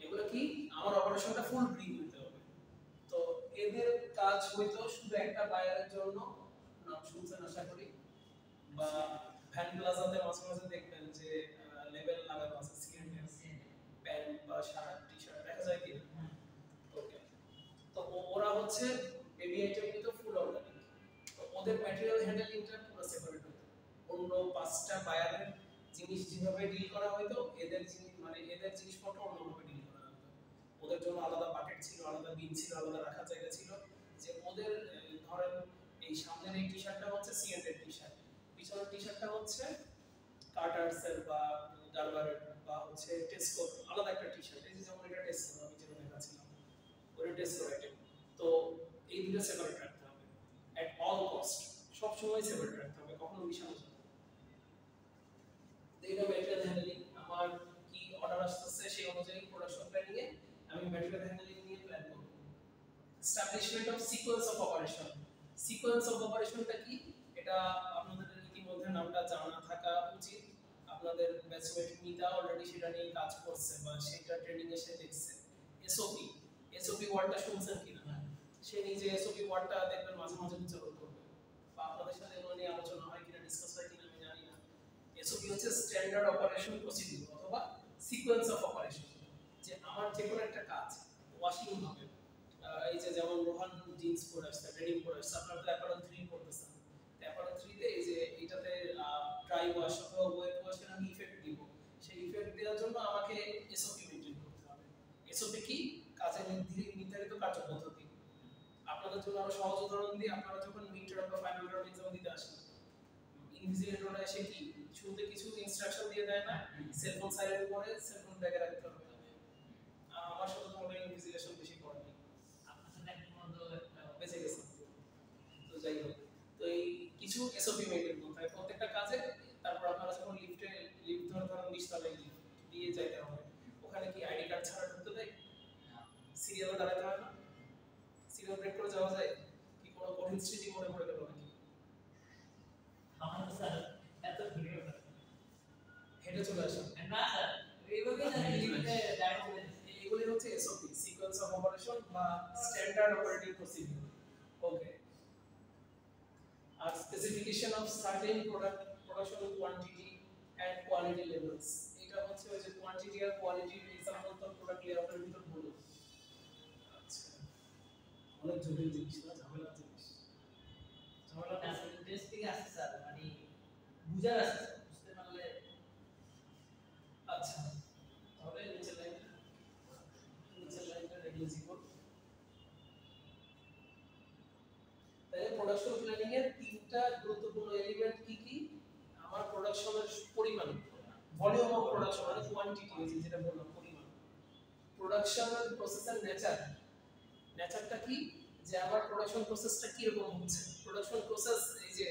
এগুলো কি আমার অপারেশনটা ফুল গ্রিন হতে হবে। তো এদের কাজ হইতো শুধু একটা বায়ারের জন্য, নাম শুনছেন আশা করি, বা ভ্যান প্লাজাতে মাঝে মাঝে দেখবেন যে লেবেল লাগানো আছে সিএনএস প্যান্ট বা শার্ট টি শার্ট দেখা যায় কি? ওকে, তো ওরা হচ্ছে বেবি আইটেম কিন্তু ফুল অর্গানিক। তো ওদের ম্যাটেরিয়াল হ্যান্ডলিংটা পুরো সেপারেট হতো। অন্য 5টা বায়ারের জিনিস যেভাবে ডিল করা হতো এদের জিনিস মানে এদের জিনিসপত্র অন্যভাবে ডিল করা হতো। ওদের জন্য আলাদা বাকেট ছিল, আলাদা বিন ছিল, আলাদা রাখার জায়গা ছিল। যে ওদের ধরেন এই সামনের এই টি শার্টটা হচ্ছে সিএনএর টি শার্ট, পিছনের টি শার্টটা হচ্ছে কার্টারসের বা ডারবারের বা হচ্ছে টেস্কোর আলাদা একটা টি শার্ট। এই যে যেমন এটা টেস্কোর আমি যেটা দেখাচ্ছিলাম ওটা টেস্কোর আইটেম। তো এই দুটো সেপারেট রাখতে হবে এট অল কস্ট, সব সময় সেপারেট রাখতে হবে, কখনো মিশানো যাবে না। এটা ম্যাটেরিয়াল হ্যান্ডলিং। আমার কি অর্ডার আসছে সেই অনুযায়ী প্রোডাকশন প্ল্যানিং এ আমি ম্যাটেরিয়াল হ্যান্ডলিং নিয়ে প্ল্যান করব। Establishment of sequence of operation. Sequence of অপারেশনটা কি? এটা আপনাদের ইতিমধ্যে নামটা জানা থাকা উচিত। আপনাদের ব্যাচমেট মিতা অলরেডি সেটা নিয়ে কাজ করছে বা সেটা ট্রেনিং এ সে দেখছে। এসওপি ওয়ার্ডটা শুনছেন কিনা? সে নিজে এসওপি ওয়ার্ডটা দেখবেন মাঝে মাঝে উচ্চারণ করবে বা আপনাদের সাথে এগুলো নিয়ে আলোচনা হয় কিনা ডিসকাস হয় কিনা আমি জানি না। এসওপি হচ্ছে স্ট্যান্ডার্ড অপারেশন প্রসিডিউর অথবা সিকোয়েন্স অফ অপারেশন। যে আমার যে কোনো একটা কাজ ওয়াশিং হবে, এই যে যেমন রোহান জিন্স পরে আসছে, ডেনিম পরে আসছে, আপনারা তো অ্যাপারেল 3 করতেছেন। অ্যাপারেল 3 তে এই যে এটাতে ড্রাই ওয়াশ অথবা ওয়েট ওয়াশের আমি ইফেক্ট দিব, সেই ইফেক্ট দেওয়ার জন্য আমাকে এসওপি মেইনটেইন করতে হবে। এসওপি কি? কাজের নির্ধারিত কার্যপদ্ধতি। আপনাদের জন্য আরো সহজ উদাহরণ দিই, আপনারা যখন মিড টার্ম বা ফাইনাল টার্ম এক্সাম দিতে আসেন, ইনভিজিলেটররা এসে কি শুরুতে কিছু ইনস্ট্রাকশন দিয়ে দেয় না? সেলফোন সাইলেন্ট করে সেলফোন ব্যাগে রাখতে হবে। আমার সাথে তো মনে ইনভিজিলেশন বেশি করেনি, আপনার সাথে একটা বন্ধু বেঁচে গেছে। তো যাই হোক, তো এই কিছু এসওপি মেইনটেইন করতে হয় প্রত্যেকটা কাজে। তারপর আপনারা যখন লিফট ধরেন 20 তলায় লিফট দিয়ে যাইতে হবে, ওখানে কি আইডি কার্ড ছাড়া ঢুকতে দেয়? সিরিয়ালে দাঁড়াতে হয় না? সিরিয়াল ব্রেক করে যাওয়া যায় কি? কোনো কঠিন স্মৃতি মনে পড়ে গেল নাকি? আমার তো স্যার এত ভিডিও হেঁটে চলে আসেন না স্যার এইভাবেই না লিফটে দাঁড়িয়ে এগুলি হচ্ছে এসওপি, সিকোয়েন্স অফ অপারেশন বা স্ট্যান্ডার্ড অপারেটিং প্রসিডিউর। ওকে, আর specification of certain production quantity and quality levels, এটা হচ্ছে ওই যে কোয়ান্টিটি আর কোয়ালিটি এক্সাম্পল তো প্রোডাক্ট লেআউটের ভিতর বলো। আচ্ছা, অনেক জটিল জিনিস না, ঝামেলার জিনিস। ঝামেলা না আসলে ইন্টারেস্টিং আছে স্যার, মানে বুঝার আছে স্যার, বুঝতে পারলে। আচ্ছা, তাহলে নিচের লাইনটা রেখে জীবন। তাহলে প্রোডাকশন প্ল্যানিং এর তিনটা গুরুত্বপূর্ণ এলিমেন্ট কি কি? আমার প্রোডাকশনের পরিমাণ, ভলিউম অফ প্রোডাকশন মানে কোয়ান্টিটি, এই যেটা বললাম পরিমাণ। প্রোডাকশন প্রসেসের নেচারটা কি, যে আমার প্রোডাকশন প্রসেসটা কি রকম হচ্ছে। প্রোডাকশন প্রসেস এই যে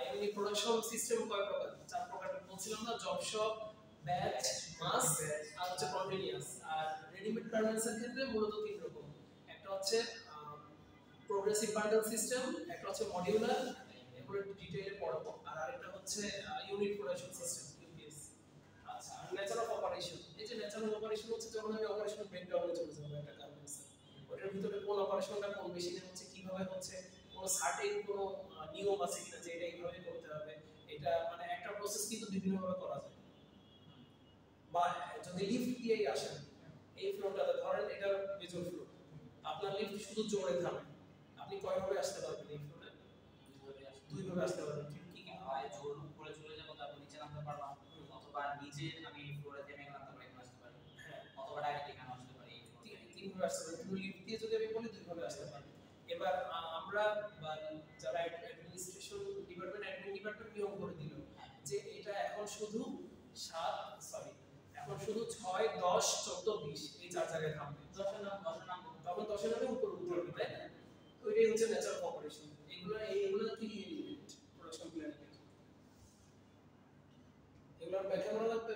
এমনি প্রোডাকশন সিস্টেম কয় প্রকার? চার প্রকার বলছিলাম না, জব শপ, ব্যাচ, মাস আর হচ্ছে কন্টিনিউয়াস। আর রেডিমেড গার্মেন্টস এর ক্ষেত্রে মূলত তিন রকম, একটা হচ্ছে প্রোগ্রেসিভ বান্ডেল সিস্টেম, একটা হচ্ছে মডিউলার, এগুলো ডিটেইলে পড়াবো, আর আরেকটা হচ্ছে ইউনিট প্রোডাকশন সিস্টেম ইউপিএস। আচ্ছা, আর নেচার অফ অপারেশন, এই যে নেচার অফ অপারেশন হচ্ছে যখন আমি অপারেশন ব্রেকডাউনে চলে যাব একটা গার্মেন্টস, ওটার ভিতরে কোন অপারেশনটা কোন মেশিনে হচ্ছে, কিভাবে হচ্ছে, কোন সার্টেন কোন নিয়ম আছে কিনা যে এটা এইভাবে করতে হবে। এটা মানে একটা প্রসেস কিন্তু বিভিন্ন ভাবে করা যায়। বা যদি লিফট দিয়েই আসেন, এই ফ্লোটাতে ধরেন এটা মেজর ফ্লো, আপনার লিফট শুধু জোরে থামে, আপনি কয়ভাবে আসতে পারবেন এই ফ্লোরে? দুই ভাবে আসতে পারবেন। কি কি হয়, জোর উপরে চলে যাব, তারপর নিচে নামতে পারলাম, অথবা নিচে আমি ফ্লোরে থেমে গেলাম, তারপর এখানে আসতে পারি, হ্যাঁ, অথবা ডাইরেক্ট এখানে আসতে পারি। তিন ভাবে আসতে পারবেন। কিন্তু লিফট দিয়ে যদি আমি বলি দুই ভাবে আসতে পারবেন। এবার আমরা যারা অ্যাডমিনিস্ট্রেশন ডিপার্টমেন্ট নিয়ম করে দিল যে এটা এখন শুধু 6, 10, 14, 20 এই চার জায়গায় থামবে। 10 নাম তখন 10 নামে উপর উঠতে হবে, তাই না? তো এটাই হচ্ছে নেচার অফ অপারেশন। এইগুলো কি এলিমেন্ট প্রোডাকশন প্ল্যানিং এর? এগুলোর ব্যাখ্যা করা লাগবে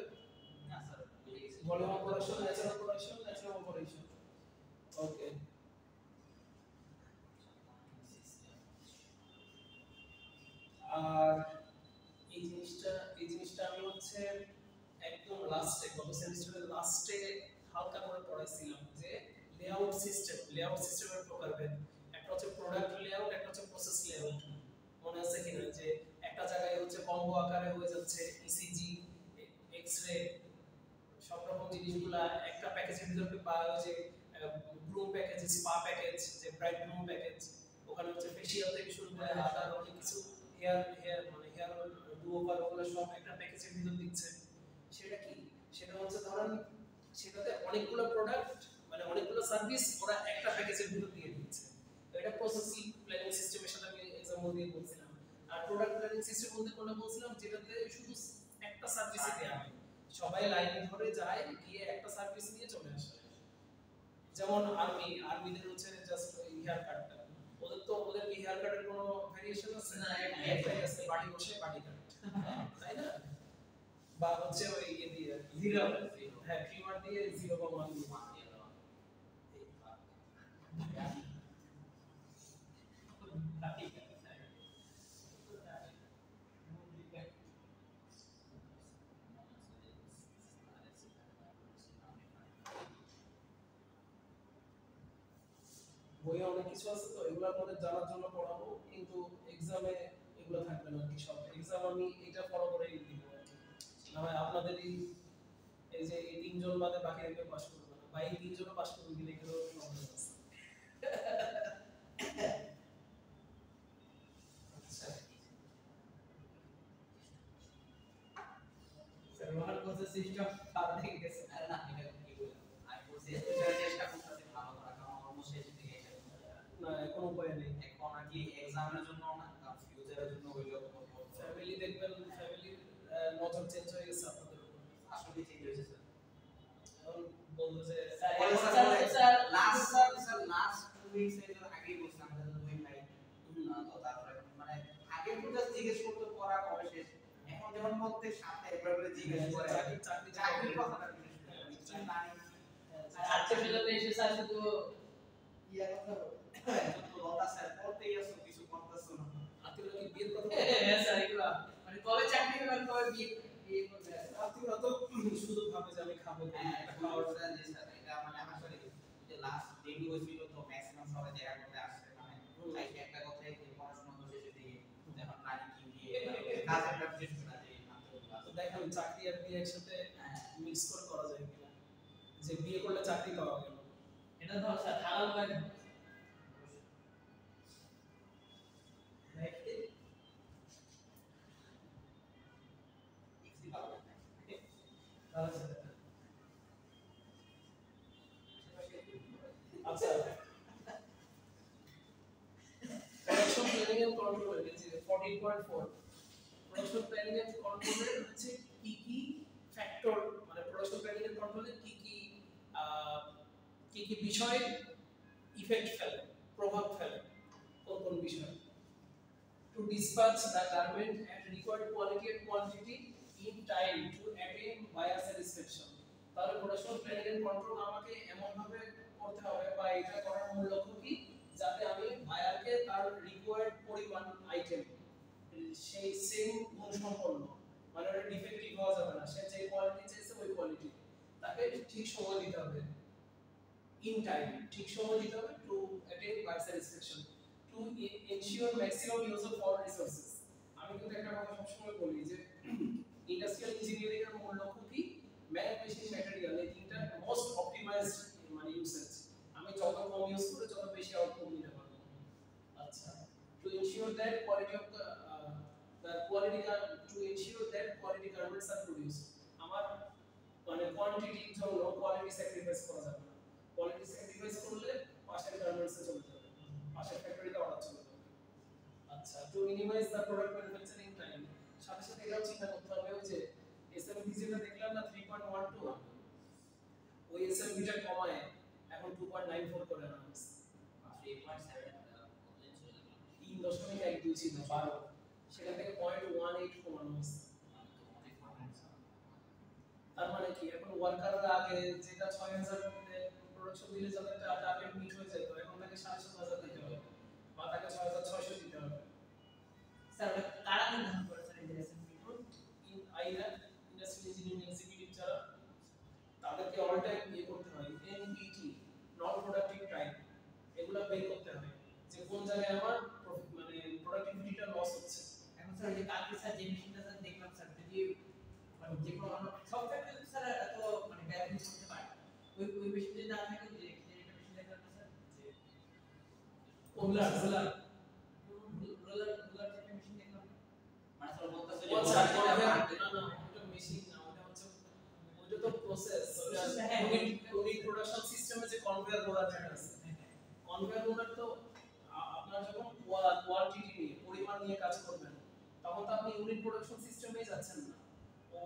না sir, volume of production, nature of production, nature of operation. Okay, আর এই জিনিসটা আমি হচ্ছে একদম লাস্টে, গত সেমিস্টারের লাস্টে হালকা করে পড়াইছিলাম যে লেআউট সিস্টেমের প্রকারভেদ। একটা হচ্ছে প্রোডাক্ট লেআউট, একটা হচ্ছে প্রসেস লেআউট। মনে আছে কিনা যে একটা জায়গায় হচ্ছে কম্বো আকারে হয়ে যাচ্ছে ইসিজি, এক্স-রে, সব রকম জিনিসগুলা একটা প্যাকেজের ভিতরে, বা ওই যে গ্রুম প্যাকেজ, স্পা প্যাকেজ, যে ব্রাইড গ্রুম প্যাকেজ, ওখানে হচ্ছে ফেশিয়াল থেকে শুরু করে আদার অনেক কিছু, হেয়ার ডু ওভার, ওগুলো সব একটা প্যাকেজের ভিতর দিচ্ছে। সেটা কি? সেটা হচ্ছে ধরেন সেটাতে অনেকগুলো প্রোডাক্ট মানে অনেকগুলো সার্ভিস ওরা একটা প্যাকেজের ভিতর দিয়ে দিচ্ছে। তো এটা প্রসেসিং প্ল্যানিং সিস্টেমের সাথে আমি এক্সাম্পল দিয়ে বলছিলাম। আর প্রোডাক্ট প্ল্যানিং সিস্টেম বলতে কোনটা বলছিলাম, যেটাতে শুধু একটা সার্ভিসই দেয়া হয়, সবাই লাইন ধরে যায়, গিয়ে একটা সার্ভিস নিয়ে চলে আসে। যেমন আর্মিদের হচ্ছে জাস্ট হেয়ার কাটটা, ওদের কি হেয়ার কাটের কোনো ভেরিয়েশন আছে? না, একটাই আছে, বাড়ি বসে বাড়ি কাট, তাই না? বা হচ্ছে ওই ইয়ে দিয়ে জিরো, হ্যাঁ, ট্রিমার দিয়ে 0 বা 1 দিয়ে দেওয়া। বইয়ে অনেক কিছু আছে, তো এগুলো আপনাদের জানার জন্য পড়াবো, কিন্তু এক্সামে এগুলো থাকবে না। কি সব এক্সাম আমি এটা ফলো করেই দিব আর কি, না হয় আপনাদের এই যে এই তিনজন বাদে বাকি কেউ পাস করবে না, বা এই তিনজনও পাস করবে কিনা এগুলো সম্ভব আছে। আচ্ছা, স্যার আমার কোর্সের সিস্টেম খারাপ হয়ে গেছে। আরে না, এটা কি বলবো, আমি বলছি স্পেশাল চেষ্টা করতেছি ভালো করার, কারণ অলমোস্ট শেষের দিকে এসে না এখন উপায় নেই। এখন আর কি এক্সামের জন্য না, ফিউচারের জন্য হইলেও ফ্যামিলি দেখবেন, ফ্যামিলির নজর চেঞ্জ হয়ে গেছে আপনাদের উপর। আসলে চেঞ্জ হয়েছে স্যার। এখন বলবো যে স্যার লাস্ট 2 উইকস এর আগেই বলছিলাম যে দুই ভাই, তো তারপরে মানে আগে তো জাস্ট জিজ্ঞেস করতে পড়া কবে শেষ, এখন যখন প্রত্যেক সপ্তাহে একবার করে জিজ্ঞেস করে চাকরির কথাটা জিজ্ঞেস করে আমি জানি। আজকে ফেলাতে এসে স্যার শুধু ইয়া কথা তো লতা স্যার পড়তেই আসো, কিছু করতেছো না। আতিউরা কি বিয়ের কথা? হ্যাঁ স্যার, এগুলা মানে কবে চাকরি করবেন, কবে বিয়ে করবে। আতিউরা তো শুধু ভাবে যে আমি খাবো, হ্যাঁ, খাওয়ার স্যার, জি স্যার, এটা মানে ডিগ্রি হয়েছিল তো ম্যাক্সিমাম সবাই দেখা করতে আসছে মানে তাই একটা কথাই যে পড়াশোনা করতে যদি এখন নারী কি দিয়ে কাজের প্র্যাকটিস করা যায় তো দেখেন চাকরি আর বিয়ে একসাথে মিক্স করে করা যায় কিনা, যে বিয়ে করলে চাকরি পাওয়া গেল, এটা তো স্যার হালাল উপায় আচ্ছা প্রোডাকশন প্ল্যানিং এন্ড কন্ট্রোল এর যে 14.4 প্রোডাকশন প্ল্যানিং এন্ড কন্ট্রোলের হচ্ছে কি কি ফ্যাক্টর, মানে প্রোডাকশন প্ল্যানিং এন্ড কন্ট্রোলে কি কি বিষয় ইফেক্ট ফেলে, প্রভাব ফেলে, কোন কোন বিষয়, to dispatch the garment at required quality and quantity in time to attain buyer satisfaction। তাহলে প্রোডাকশন প্ল্যানিং এন্ড কন্ট্রোল আমাকে এমন ভাবে করতে হবে বা এটা করার মূল লক্ষ্য কি, যাতে আমি বায়ারকে তার রিকোয়ার্ড পরিমাণ আইটেম সেই সেম গুণসম্পন্ন, মানে ওটা ডিফেক্টিভ হওয়া যাবে না, সে যে কোয়ালিটি চাইছে ওই কোয়ালিটি তাকে ঠিক সময় দিতে হবে, ইন টাইম ঠিক সময় দিতে হবে, to attain buyer satisfaction, to ensure maximum use of all resources. আমি কিন্তু একটা কথা সবসময় বলি যে ইন্ডাস্ট্রিয়াল ইঞ্জিনিয়ারিং এর মূল লক্ষ্য কি, ম্যান মেশিন ম্যাটেরিয়াল এই তিনটা মোস্ট অপটিমাইজড মানে ইউসেজ, আমি যত কম ইউজ করে যত বেশি আউটপুট নিতে পারবো। আচ্ছা, to ensure that quality of the quality to ensure that quality garments are produced, আমার মানে কোয়ান্টিটির জন্য কোয়ালিটি স্যাক্রিফাইস করা যাবে না, কোয়ালিটি স্যাক্রিফাইস করলে পাশের গার্মেন্টস এ চলে যাবে, পাশের ফ্যাক্টরিতে অর্ডার চলে যাবে। আচ্ছা, to minimize the product manufacturing time, সাথে সাথে এটাও চিন্তা করতে হবে ওই যে এসএমভি যেটা দেখলাম না 3.12 ওই এসএমভিটা কমায় এখন 2.94 করে আনা হয়েছে, 3.12 ছিল 12, সেখান থেকে 0.18 কমানো হয়েছে। তার মানে কি এখন ওয়ার্কাররা আগে যেটা 6000 প্রোডাকশন দিলে যাদের টার্গেট মিট হয়ে যেত এখন তাকে 7500 দিতে হবে বা তাকে 6600 দিতে হবে। স্যার কারা নির্ধারণ করেছেন এই এসএমপি আইরা ইন্ডাস্ট্রিয়াল ইঞ্জিনিয়ারিং এক্সিকিউটিভ যারা, তাদেরকে অল টাইম ইয়ে করতে হয়, এনপিটি নন প্রোডাক্টিভ টাইম এগুলা বের করতে হয় যে কোন জায়গায় আমার মানে প্রোডাক্টিভিটিটা লস হচ্ছে। এখন স্যার যে কালকে স্যার যে মেশিনটা স্যার দেখলাম স্যার যদি মানে যে কোনো সব ফ্যাক্টরি স্যার এত মানে ব্যবহার করতে পারে ওই মেশিন যদি না থাকে যে একটা মেশিন দেখলাম না স্যার যে রোলার রোলার রোলার যে মেশিন দেখলাম মানে স্যার বলতেছে যে ওটা মেশিন না, ওটা হচ্ছে ওটা তো প্রসেস, ওই প্রোডাকশন সিস্টেমে যে কনভেয়ার রোলার আছে, কনভেয়ার রোলার তো আপনার যখন কোয়ান্টিটি নিয়ে পরিমাণ নিয়ে কাজ করবেন তখন তো আপনি ইউনিট প্রোডাকশন সিস্টেমেই যাচ্ছেন না,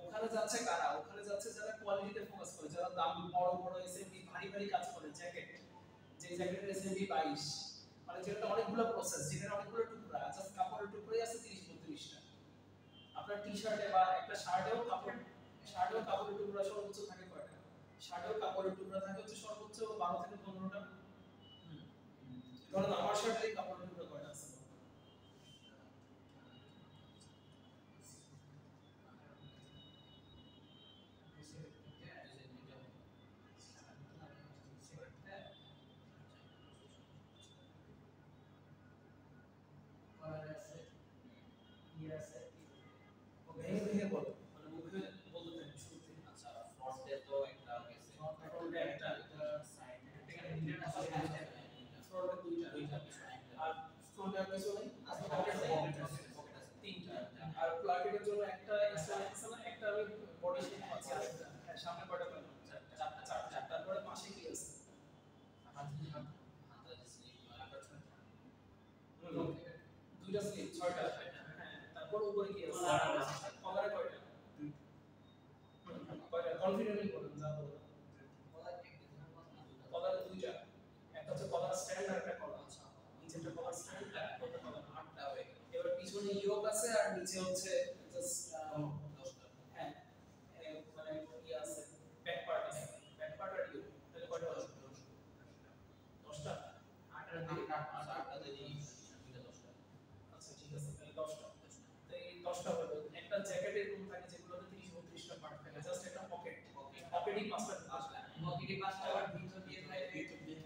ওখানে যাচ্ছে কারা, ওখানে যাচ্ছে যারা কোয়ালিটিতে ফোকাস করে, যারা দাম বড় বড় এসএমপি ভারী ভারী কাজ করে, জ্যাকেট যে জ্যাকেটের এসএমপি 22 মানে যেটা অনেকগুলো প্রসেস, যেখানে অনেকগুলো টুকরা, জাস্ট কাপড়ের টুকরাই আছে 30-32টা, আপনার টি-শার্টে বা একটা শার্টেও কাপড়ের টুকরা সর্বোচ্চ থাকে কয়টা, শার্টেও কাপড়ের টুকরা থাকে হচ্ছে সর্বোচ্চ 12 থেকে 15টা। ধরুন আমার শার্টের কাপড়ের টুকরা কয়টা আছে, ভেঙে ভেঙে বলো মানে মুখে বলতে থাকি শুরুতে। আচ্ছা ফ্রন্টে তো একটা গেছে ফ্রন্টে একটা সাইড এখানে দুইটা আছে ফ্রন্টে দুইটা আর ফ্রন্টে আর কিছু নেই, আচ্ছা পকেট পকেট আছে তিনটা, আর প্লাগের জন্য একটা এক্সট্রা আছে না, একটা আমি বডি শেপ পাচ্ছি আরেকটা, হ্যাঁ সামনে কয়টা পেলাম, চারটা, তারপরে পাশে কি আছে, দুইটা স্লিপ, ছয়টা, হ্যাঁ তারপর উপরে কি আছে, কভারে কয়টা, কয়টা কনফিডেন্টলি বলুন যা বলুন, কলার দুইটা, একটা হচ্ছে কলার স্ট্যান্ড আর একটা কলার, নিচেরটা কলার স্ট্যান্ড আর একটা কলার, আটটা হয়ে গেল। এবার পিছনে ইয়োক আছে আর নিচে হচ্ছে জাস্ট 10টা, হ্যাঁ মানে কি আছে ব্যাক পার্ট আছে, ব্যাক পার্ট আর ইয়োক, তাহলে কয়টা হলো 10টা, 8 আর 8টা দিয়ে 10টা, আচ্ছা ঠিক আছে তাহলে 10টা, তো এই 10টা হলো একটা জ্যাকেটের রুম থাকে যেগুলোতে 30-32টা পার্ট থাকে, জাস্ট একটা পকেটই 5টা পকেটে 5টা আর ভিতর দিয়ে ভিতর দিয়ে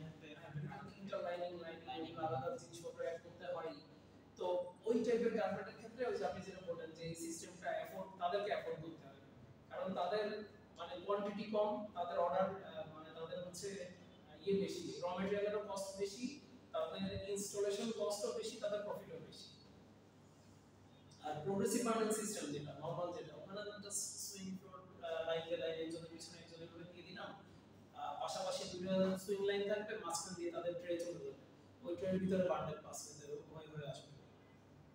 কোয়ান্টিটি কম, তাদের অর্ডার মানে তাদের হচ্ছে ইয়ে বেশি, র ম্যাটেরিয়ালেরও কস্ট বেশি, তাদের ইনস্টলেশন কস্টও বেশি, তাদের প্রফিটও বেশি। আর প্রোগ্রেসিভ ফার্মিং সিস্টেম যেটা নরমাল, যেটা ওখানে একটা সুইং ফ্লোর লাইন একজনের পিছনে একজনের করে দিয়ে দিলাম, পাশাপাশি দুটো সুইং লাইন থাকবে, মাঝখান দিয়ে তাদের ট্রে চলে যাবে, ওই ট্রের ভিতরে বান্ডেল পাস হয়ে হয়ে আসবে।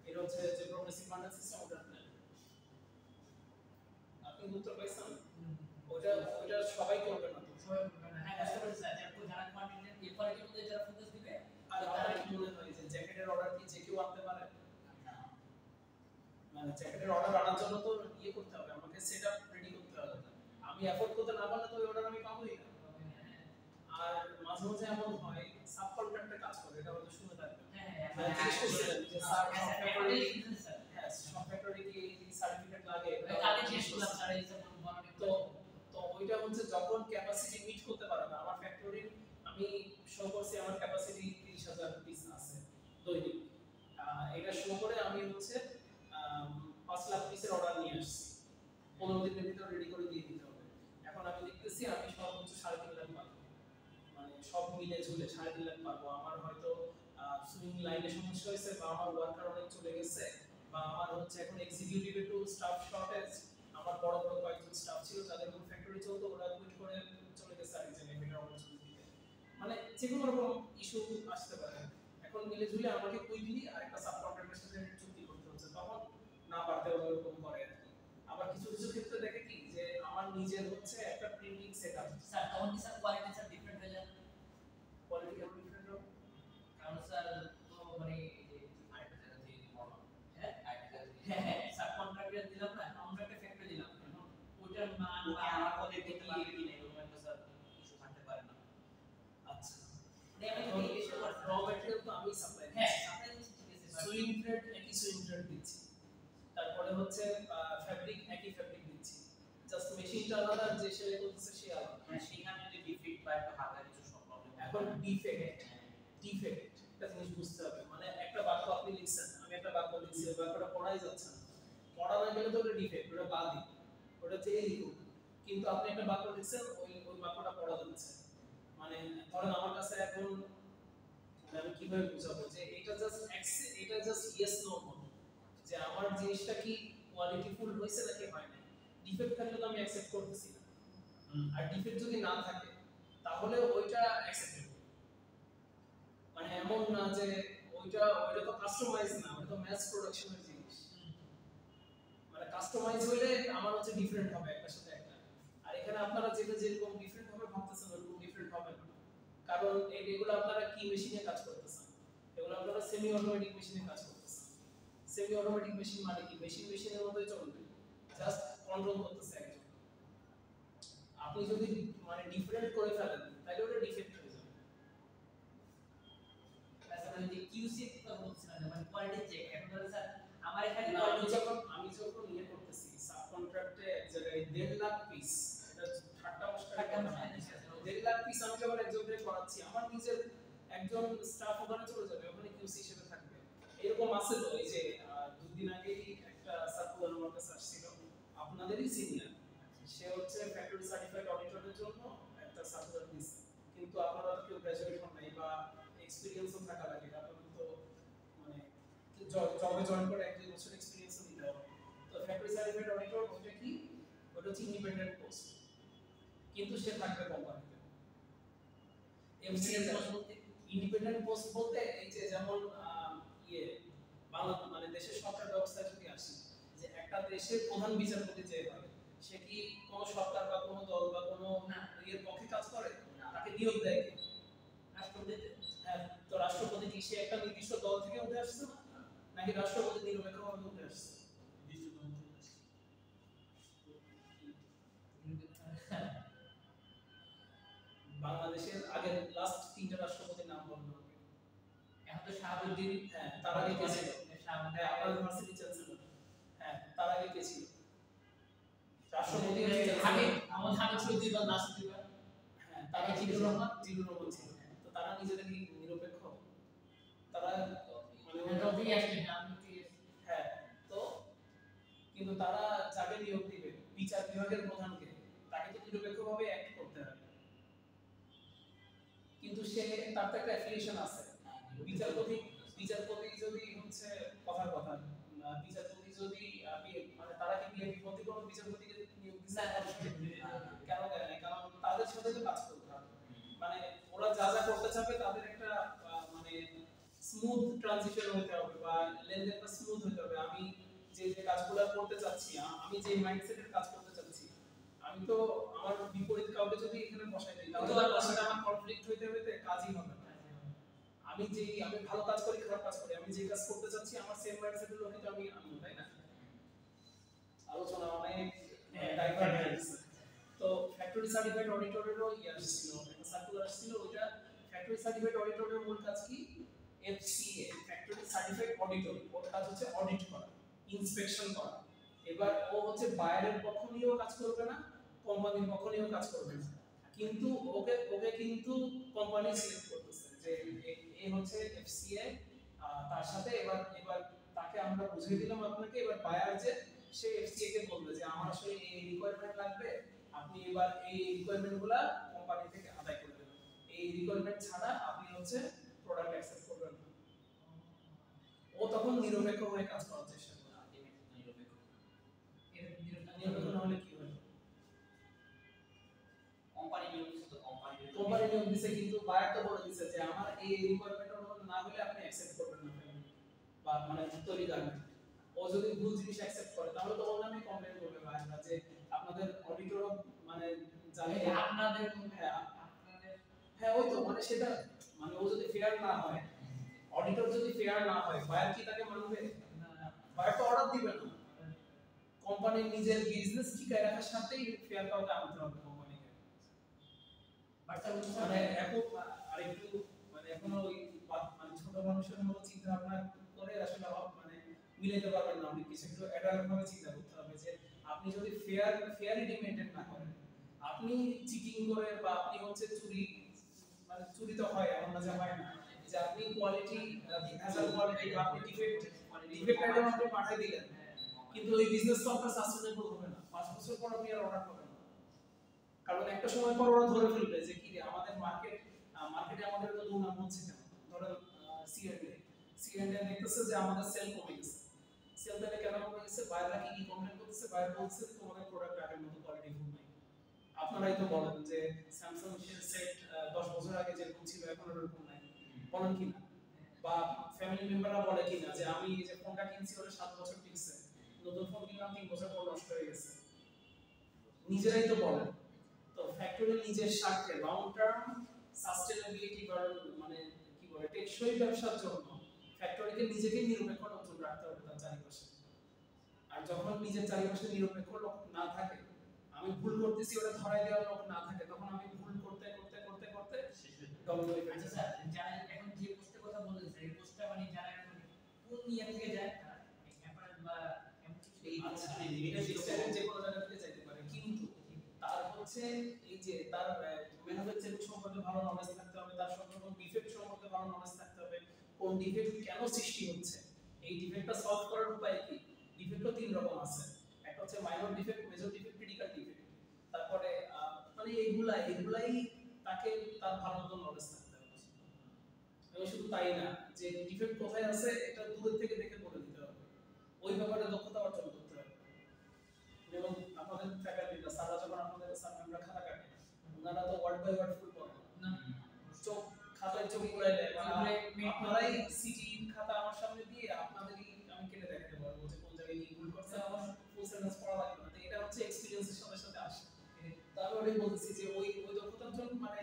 এটা হচ্ছে যে প্রোগ্রেসিভ ফার্মিং সিস্টেম, ওটার প্ল্যান। আপনি উত্তর পাইছেন? ওটা ওটা সবাই করবে না তো, সবাই করবে না। হ্যাঁ, বুঝতে পেরেছি স্যার। যেমন যারা কোয়ান্টিটি এর কোয়ালিটির মধ্যে যারা ফোকাস দিবে, আর আপনার কি মনে হয় যে জ্যাকেটের অর্ডার কি যে কেউ আনতে পারে? মানে জ্যাকেটের অর্ডার আনার জন্য তো ইয়ে করতে হবে, আমাকে সেটআপ রেডি করতে হবে। আমি এফোর্ড করতে না পারলে তো ওই অর্ডার আমি পাবোই না। আর মাঝে মাঝে এমন হয় সাব কন্ট্রাক্টে কাজ করে, এটা হয়তো শুনে থাকবেন। হ্যাঁ, জিজ্ঞেস করছিলেন যে স্যার সব ফ্যাক্টরি, স্যার হ্যাঁ সব ফ্যাক্টরি কি সার্টিফিকেট লাগে? কালকে জিজ্ঞেস করলাম স্যার এই সব বানানো তো তো ওইটা হচ্ছে যখন ক্যাপাসিটি মিট করতে পারে না, আমার ফ্যাক্টরির আমি শো করছি আমার ক্যাপাসিটি 30,000 পিস আছে দৈনিক, এটা শো করে আমি হচ্ছে 5 লাখ পিসের অর্ডার নিয়ে আসছি, 15 দিনের ভিতর রেডি করে দিয়ে দিতে হবে। এখন আমি দেখতেছি আমি সর্বোচ্চ 3.5 লাখ পাবো, মানে সব মিলে ঝুলে 3.5 লাখ পাবো। আমার হয়তো সুইং লাইনে সমস্যা হয়েছে, বা আমার ওয়ার্কার অনেক চলে গেছে, বা আমার হচ্ছে এখন এক্সিকিউটিভ একটু স্টাফ শর্টেজ, আমার বড় বড় কয়েকজন স্টাফ ছিল যাদের কোনো ফ্যাক্টরি চলতো, ওরা কুইট করে চলে গেছে আরেক জায়গায় বেটার অপরচুনিটি দিতে, মানে যে কোনো রকম ইস্যু আসতে পারে। এখন মিলে ঝুলে আমাকে কুইকলি আরেকটা সাব কন্ট্রাক্টরের সাথে চুক্তি করতে হচ্ছে, তখন না পারতে ওরকম করে আর কি। আবার কিছু কিছু ক্ষেত্রে দেখে কি যে আমার নিজের হচ্ছে একটা প্রিন্টিং সেটআপ, স্যার তখন কি স্যার কোয়ালিটি স্যার ডিফারেন্ট হয়ে যায়? কোয়ালিটি কেমন ডিফারেন্ট হবে? কারণ স্যার তো মানে এই যে আরেকটা জায়গা দিয়ে মডেল, হ্যাঁ আরেকটা জায়গা দিয়ে হ্যাঁ সাব কন্ট্রাক্টর দিলাম না, আমরা একটা ফ্যাক্টরি দিলাম, এখন ওইটার মান বা আমার কোয়ালিটি কি কি নেই এরকম একটা স্যার ইস্যু থাকতে পারে না। আচ্ছা, মানে আমি যদি এসে করতে র ম্যাটেরিয়াল তো আমি সাপ্লাই হ্যাঁ সাপ্লাই দিচ্ছি ঠিক আছে, সুইং থ্রেড একই সুইং থ্রেড দিচ্ছি, তারপরে হচ্ছে ফ্যাব্রিক একই ফ্যাব্রিক দিচ্ছি, জাস্ট মেশিনটা আলাদা, যে সেলাই করতেছে সে আলাদা। সেখানে যদি ডিফিট বা একটা হালকা কিছু সব প্রবলেম এখন ডিফেক্ট একটা জিনিস বুঝতে হবে, মানে একটা বাক্য আপনি লিখছেন, আমি একটা বাক্য লিখছি, ওই বাক্যটা পড়াই যাচ্ছে না, পড়া না গেলে তো ওটা ডিফেক্ট, ওটা বাদই, ওটা যেই লিখুক, কিন্তু আপনি একটা বাক্য লিখছেন, ওই বাক্যটা পড়া যাচ্ছে, মানে ধরেন আমার কাছে এখন আমি কিভাবে বুঝাবো যে এটা জাস্ট ইয়েস নো মতো, যে আমার জিনিসটা কি কোয়ালিটিফুল হয়েছে নাকি হয় না। ডিফেক্ট থাকলে তো আমি অ্যাকসেপ্ট করতেছি না, আর ডিফেক্ট যদি না থাকে তাহলে ওইটা অ্যাকসেপ্টেবল, মানে এমন না যে ওইটা তো কাস্টমাইজ না, ওটা তো ম্যাস প্রোডাকশনের জিনিস, মানে কাস্টমাইজ হইলে আমার হচ্ছে ডিফারেন্ট হবে একটা সাথে একটা, আর এখানে আপনারা যেটা যেরকম ডিফারেন্ট হবে ভাবতেছেন ওরকম ডিফারেন্ট হবে না, কারণ এগুলো আপনারা কি মেশিনে কাজ করতেছেন, এগুলো আপনারা সেমি অটোমেটিক মেশিনে কাজ করতেছেন। সেমি অটোমেটিক মেশিন মানে কি, মেশিনের মতোই চলবে, জাস্ট কন্ট্রোল করতেছে একজন। আপনি যদি মানে ডিফারেন্ট করে ফেলেন তাহলে ওটা ডিফেক্ট হয়ে যাবে। তাছাড়া যে কিউসি কথা বলছিলাম মানে কোয়ালিটি চেক, এখন ধরেন স্যার আমার এখানে আমি যখন ইয়ে করতেছি সাব কন্ট্রাক্টে এক জায়গায় 1.5 লাখ পিস, এটা ঠাট্টা মশকরা করে না, 1.5 লাখ পিস আমি যখন একজনকে করাচ্ছি, আমার নিজের একজন স্টাফ ওখানে চলে যাবে, ওখানে কিউসি হিসেবে থাকবে। এরকম আছে তো, এই যে 2 দিন আগেই একটা সার্কুলার আমার কাছে আসছিল, আপনাদেরই সিনিয়র, সে হচ্ছে ফ্যাক্টরি সার্টিফাইড অডিটরের জন্য একটা সার্কুলার দিয়েছে, কিন্তু আপনারা তো কেউ গ্র্যাজুয়েট হন নাই বা এক্সপেরিয়েন্সও থাকা লাগে, আপনাদের তো মানে জবে জয়েন করে 1-2 বছর এক্সপেরিয়েন্সও দিতে হবে। তো ফ্যাক্টরি সার্টিফাইড অডিটর ওটা কি, ওটা হচ্ছে ইন্ডিপেন্ডেন্ট পোস্ট, কিন্তু সে থাকবে কোম্পানিতে। এমসিএস বলতে ইন্ডিপেন্ডেন্ট পোস্ট বলতে এই যে যেমন ইয়ে বাংলা মানে দেশের সরকার ব্যবস্থা যদি আসে, যে একটা দেশের প্রধান বিচারপতি যে হয়, সে কি কোনো সরকার বা কোনো দল বা কোনো ইয়ের পক্ষে কাজ করে, তাকে নিয়োগ দেয় কে? রাষ্ট্রপতি। হ্যাঁ, তো রাষ্ট্রপতি কি সে একটা নির্দিষ্ট দল থেকে উঠে আসছে না, নাকি রাষ্ট্রপতি নিরপেক্ষভাবে উঠে আসছে? বাংলাদেশের আগের লাস্ট 3টা রাষ্ট্রপতির নাম বলুন। এখন তো শাহাবুদ্দিন, হ্যাঁ তার আগে কে ছিল? হ্যাঁ আপনার ইউনিভার্সিটি চ্যান্সেলর, হ্যাঁ তার আগে কে ছিল? রাষ্ট্রপতি আগে আমাদের হামিদ চৌধুরী বা নাসির, হ্যাঁ তারা জিল্লুর রহমান ছিল। তো তারা নিজেদের কি নিরপেক্ষ? তারা মানে রবি আসলে আমি হ্যাঁ, তো কিন্তু তারা যাকে নিয়োগ দিবে বিচার বিভাগের প্রধানকে, তাকে যদি নিরপেক্ষভাবে অ্যাক্ট করতে হয়, কিন্তু সে তার তো একটা অ্যাফিলিয়েশন আছে। বিচারপতি বিচারপতি যদি হচ্ছে কথার কথা বিচারপতি যদি মানে তারা কি বিপত্তি কোনো বিচারপতিকে নিয়োগ দিচ্ছে কেন দেয় না? কারণ তাদের সাথে তো কাজ করতে হবে, মানে ওরা যা যা করতে চাবে তাদের একটা মানে স্মুথ ট্রানজিশন হতে হবে বা লেনদেনটা স্মুথ হতে হবে। আমি যে যে কাজগুলো করতে চাচ্ছি, আমি যে মাইন্ডসেটের কাজ করতে চাচ্ছি, আমি তো আমার বিপরীত কাউকে যদি এখানে বসাই দিই তাহলে তার সাথে আমার কনফ্লিক্ট হইতে হইতে কাজই হবে না। আমি ভালো কাজ করি খারাপ কাজ করি, আমি যে কাজ করতে চাচ্ছি আমার সেম মাইন্ডসেটের লোকই তো আমি আনবো, তাই না? আলোচনা অনেক ডাইভার্ট হয়ে গেছে। তো ফ্যাক্টরি সার্টিফাইড অডিটরেরও আসছিল, একটা সার্কুলার আসছিল, ওইটা ফ্যাক্টরি সার্টিফাইড অডিটরের মূল কাজ কি? এফসিএ, ফ্যাক্টরি সার্টিফাইড অডিটর, ওর কাজ হচ্ছে অডিট করা, ইন্সপেকশন করা। এবার ও হচ্ছে বায়ারের পক্ষ নিয়েও কাজ করবে না, কোম্পানির পক্ষ নিয়েও কাজ করবে না, কিন্তু ওকে কিন্তু কোম্পানি সিলেক্ট করতেছে যে এই হচ্ছে এফসিএ, তার সাথে এবার তাকে আমরা বুঝিয়ে দিলাম আপনাকে, এবার বায়ার যে সে এফসিএ কে বলবে যে আমার আসলে এই রিকোয়ারমেন্ট লাগবে, আপনি এবার এই রিকোয়ারমেন্টগুলো কোম্পানি থেকে আদায় করে দেবেন, এই রিকোয়ারমেন্ট ছাড়া আপনি হচ্ছে প্রোডাক্ট অ্যাকসেপ্ট করবেন না। ও তখন নিরপেক্ষ হয়ে কাজ করার চেষ্টা করে। নিরপেক্ষ না হলে কি হবে? কোম্পানি নিয়োগ দিছে, কিন্তু বায়ার তো বলে দিছে যে আমার এই রিকোয়ারমেন্টের মধ্যে না হলে আপনি অ্যাকসেপ্ট করবেন না, বা মানে তৈরি গার্মেন্ট। ও যদি ভুল জিনিস অ্যাকসেপ্ট করে তাহলে তো ওর নামে কমপ্লেইন করবে বায়াররা যে আপনাদের অডিটর মানে জানে আপনাদের হ্যাঁ ওই তো মানে সেটা মানে ও যদি ফেয়ার না হয়, অডিটর যদি ফেয়ার না হয়, বায়ার কি তাকে মানবে? বায়ার তো অর্ডার দিবে না। কোম্পানির নিজের বিজনেস টিকায় রাখার সাথেই ফেয়ার কাউকে আনতে হবে কোম্পানিকে। মানে এখন আরেকটু মানে এখনো ওই মানে ছোট মানুষের মতো চিন্তা ভাবনা করে আসলে মানে মিলাইতে পারবেন না অনেক কিছু, একটু অ্যাডাল্ট ভাবে চিন্তা করতে হবে যে আপনি যদি ফেয়ারিটি মেইনটেইন না করেন, আপনি চিটিং করে বা আপনি হচ্ছে চুরি, মানে চুরি তো হয় এমন না যে হয় না, যে আপনি কোয়ালিটি ভেজাল কোয়ালিটি বা আপনি ডিফেক্ট আইটেম আপনি পাঠিয়ে দিলেন, কিন্তু ওই বিজনেস তো আপনার সাস্টেনেবল হবে না, 5 বছর পর আপনি আর অর্ডার পাবেন না, কারণ একটা সময় পর ওরা ধরে ফেলবে যে কি রে আমাদের মার্কেটে আমাদের তো দুর্নাম হচ্ছে কেন। ধরেন সিএনডি দেখতেছে যে আমাদের সেল কমে গেছে, সেল তাহলে কেন কমে গেছে? বায়াররা কি কমপ্লেইন করতেছে? বায়ার বলছে তোমাদের প্রোডাক্ট আগের মতো কোয়ালিটি ফুল নাই। আপনারাই তো বলেন যে স্যামসাং সেট 10 বছর আগে যেরকম ছিল এখন ওরকম নাই, বলেন কি না? বা ফ্যামিলি মেম্বাররা বলে কি না যে আমি এই যে ফোনটা কিনছি ওটা 7 বছর টিকছে, নতুন ফোন কিনলাম 3 বছর পর নষ্ট হয়ে গেছে, নিজেরাই তো বলেন। তো ফ্যাক্টরি নিজের স্বার্থে লং টার্ম সাস্টেইনেবিলিটি বা মানে কি বলে টেকসই ব্যবসার জন্য ফ্যাক্টরিকে নিজেকে নিরপেক্ষ নজর রাখতে হবে তার চারিপাশে। আর যখন নিজের চারিপাশে নিরপেক্ষ লোক না থাকে, আমি ভুল করতেছি ওটা ধরাই দেওয়ার লোক না থাকে, তখন আমি ভুল করতে করতে করতে করতে ডবল হয়ে যাই। আচ্ছা যারা এখন যে পোস্টের কথা বলেছে এই পোস্টটা মানে যারা কোন নিয়ে থেকে যায় অ্যাপারেল বা এমন কিছু এই পোস্টে এটা ডিজিটালের যে কোনো জায়গা থেকে যাইতে পারে, কিন্তু তার হচ্ছে এই যে তার ম্যানুফ্যাকচারিং সম্পর্কে ভালো নলেজ থাকতে হবে, তার সম্পর্কে ডিফেক্ট সম্পর্কে ভালো নলেজ থাকতে হবে, কোন ডিফেক্ট কেন সৃষ্টি হচ্ছে, এই ডিফেক্টটা সলভ করার উপায় কি। ডিফেক্টও 3 রকম আছে, একটা হচ্ছে minor defect, major defect, critical defect. তারপরে মানে এইগুলাই তাকে তার ভালো মতো নলেজ থাকতে হবে। এবং শুধু তাই না, যে ডিফেক্ট কোথায় আছে এটা দূর থেকে দেখে বলে দিতে হবে, ওই ব্যাপারে দক্ষতা অর্জন করতে হবে। এবং আপনাদের ফ্যাকাল্টিরা স্যাররা যখন আপনাদের অ্যাসাইনমেন্টরা খাতা কাটে, ওনারা তো ওয়ার্ড বাই ওয়ার্ড ফুল পড়ে না, চোখ খাতায় চোখ ঘুরাই দেয়, আপনারাই সিটি খাতা আমার সামনে দিয়ে আপনাদেরই আমি কেটে দেখাতে পারবো যে কোন জায়গায় কি ভুল করছে, আমার ফুল সেন্টেন্স পড়া লাগবে না। এটা হচ্ছে এক্সপেরিয়েন্সের সাথে সাথে আসে। তারপরে ওটাই বলতেছি যে ওই দক্ষতার জন্য মানে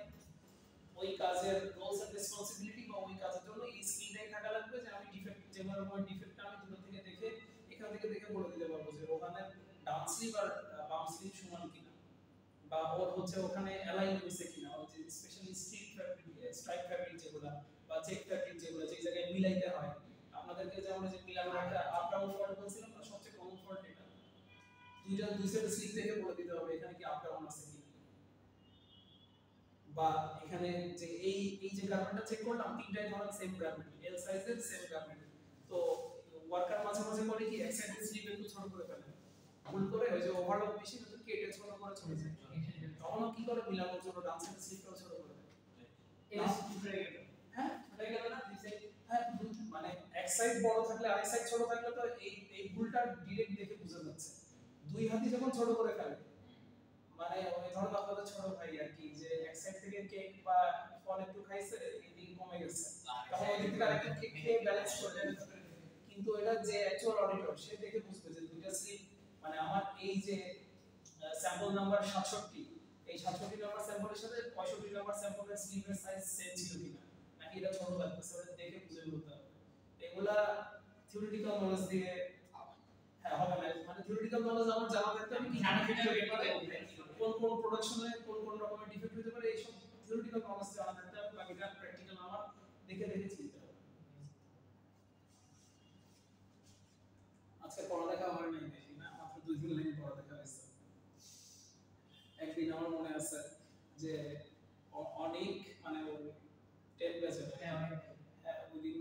ওই কাজের রোলস এন্ড রেসপন্সিবিলিটি বা ওই কাজের জন্য এই স্কিলটাই থাকা লাগবে যে আমি ডিফেক্ট যেভাবে আমার ডিফেক্টটা আমি দূর থেকে দেখে এখান থেকে দেখে বলে দিতে পারবো যে ওখানে ডাউন স্লিপ আর বাম স্লিপ সমান কিনা, বা ওর হচ্ছে ওখানে অ্যালাইন হইছে কিনা, ওই যে স্পেশালি স্ট্রাইক ফ্যাব্রিক যেগুলা বা চেক ফ্যাব্রিক যেগুলা যে জায়গায় মিলাইতে হয়, আপনাদেরকে যে আমরা যে মিলানোর একটা আপ ডাউন ফল্ট বলছিলাম না, সবচেয়ে কমন ফল্ট এটা, দুই সাইডে স্লিপ থেকে বলে দিতে হবে এখানে কি আপ ডাউন আছে কিনা। বা এখানে যে এই যে গার্মেন্টটা চেক করলাম তিনটাই ধরেন সেম গার্মেন্ট, এল সাইজের সেম গার্মেন্ট, তো ওয়ার্কার মাঝে মাঝে করে কি এক সাইডে স্লিপ একটু ছোট করে ফেলে, ভুল করে ওই যে ওভারলক বেশি কিন্তু কেটে ছোট করে চলে যায়, তখনও কি করে মিলানোর জন্য ডান সাইডে স্লিপটাও ছোট করে দেয়। হ্যাঁ হ্যাঁ মানে এক সাইড বড় থাকলে আরেক সাইড ছোট থাকলে তো এই ভুলটা ডিরেক্ট দেখে বোঝা যাচ্ছে। দুই হাতই যখন ছোট করে ফেলে মানে ওই ধরুন আপনাদের ছোট ভাই আর কি যে এক সাইড থেকে কেক বা ফল একটু খাইছে এদিকে কমে গেছে তখন ওই দিক থেকে আরেকটু কেক খেয়ে ব্যালেন্স করে দেবে। কিন্তু এটা যে অ্যাকচুয়াল অডিটর সে দেখে বুঝবে যে দুইটা স্লিপ মানে আমার এই যে স্যাম্পল নাম্বার 67 এই 67 নাম্বার স্যাম্পলের সাথে 65 নাম্বার স্যাম্পলের স্লিপের সাইজ সেম ছিল কিনা নাকি এটা ছোট লাগতেছে ওটা দেখে বুঝে নিতে হবে। এগুলা থিওরিটিক্যাল নলেজ দিয়ে হ্যাঁ হবে না মানে থিওরিটিক্যাল নলেজ আমার জানা থাকতে আমি কি জানা থাকতে পারে কোন কোন প্রোডাকশনে কোন কোন রকমের ডিফেক্ট হতে পারে এইসব থিওরিটিক্যাল নলেজ জানা থাকতে হবে বাকিটা প্র্যাকটিক্যাল আমার দেখে দেখে চিনতে হবে। আজকে পড়ালেখা হয় নাই বেশি না মাত্র 2-3 লাইন পড়ালেখা হয়েছে। একদিন আমার মনে আছে যে অনেক মানে 10 ব্যাচে ওই দিন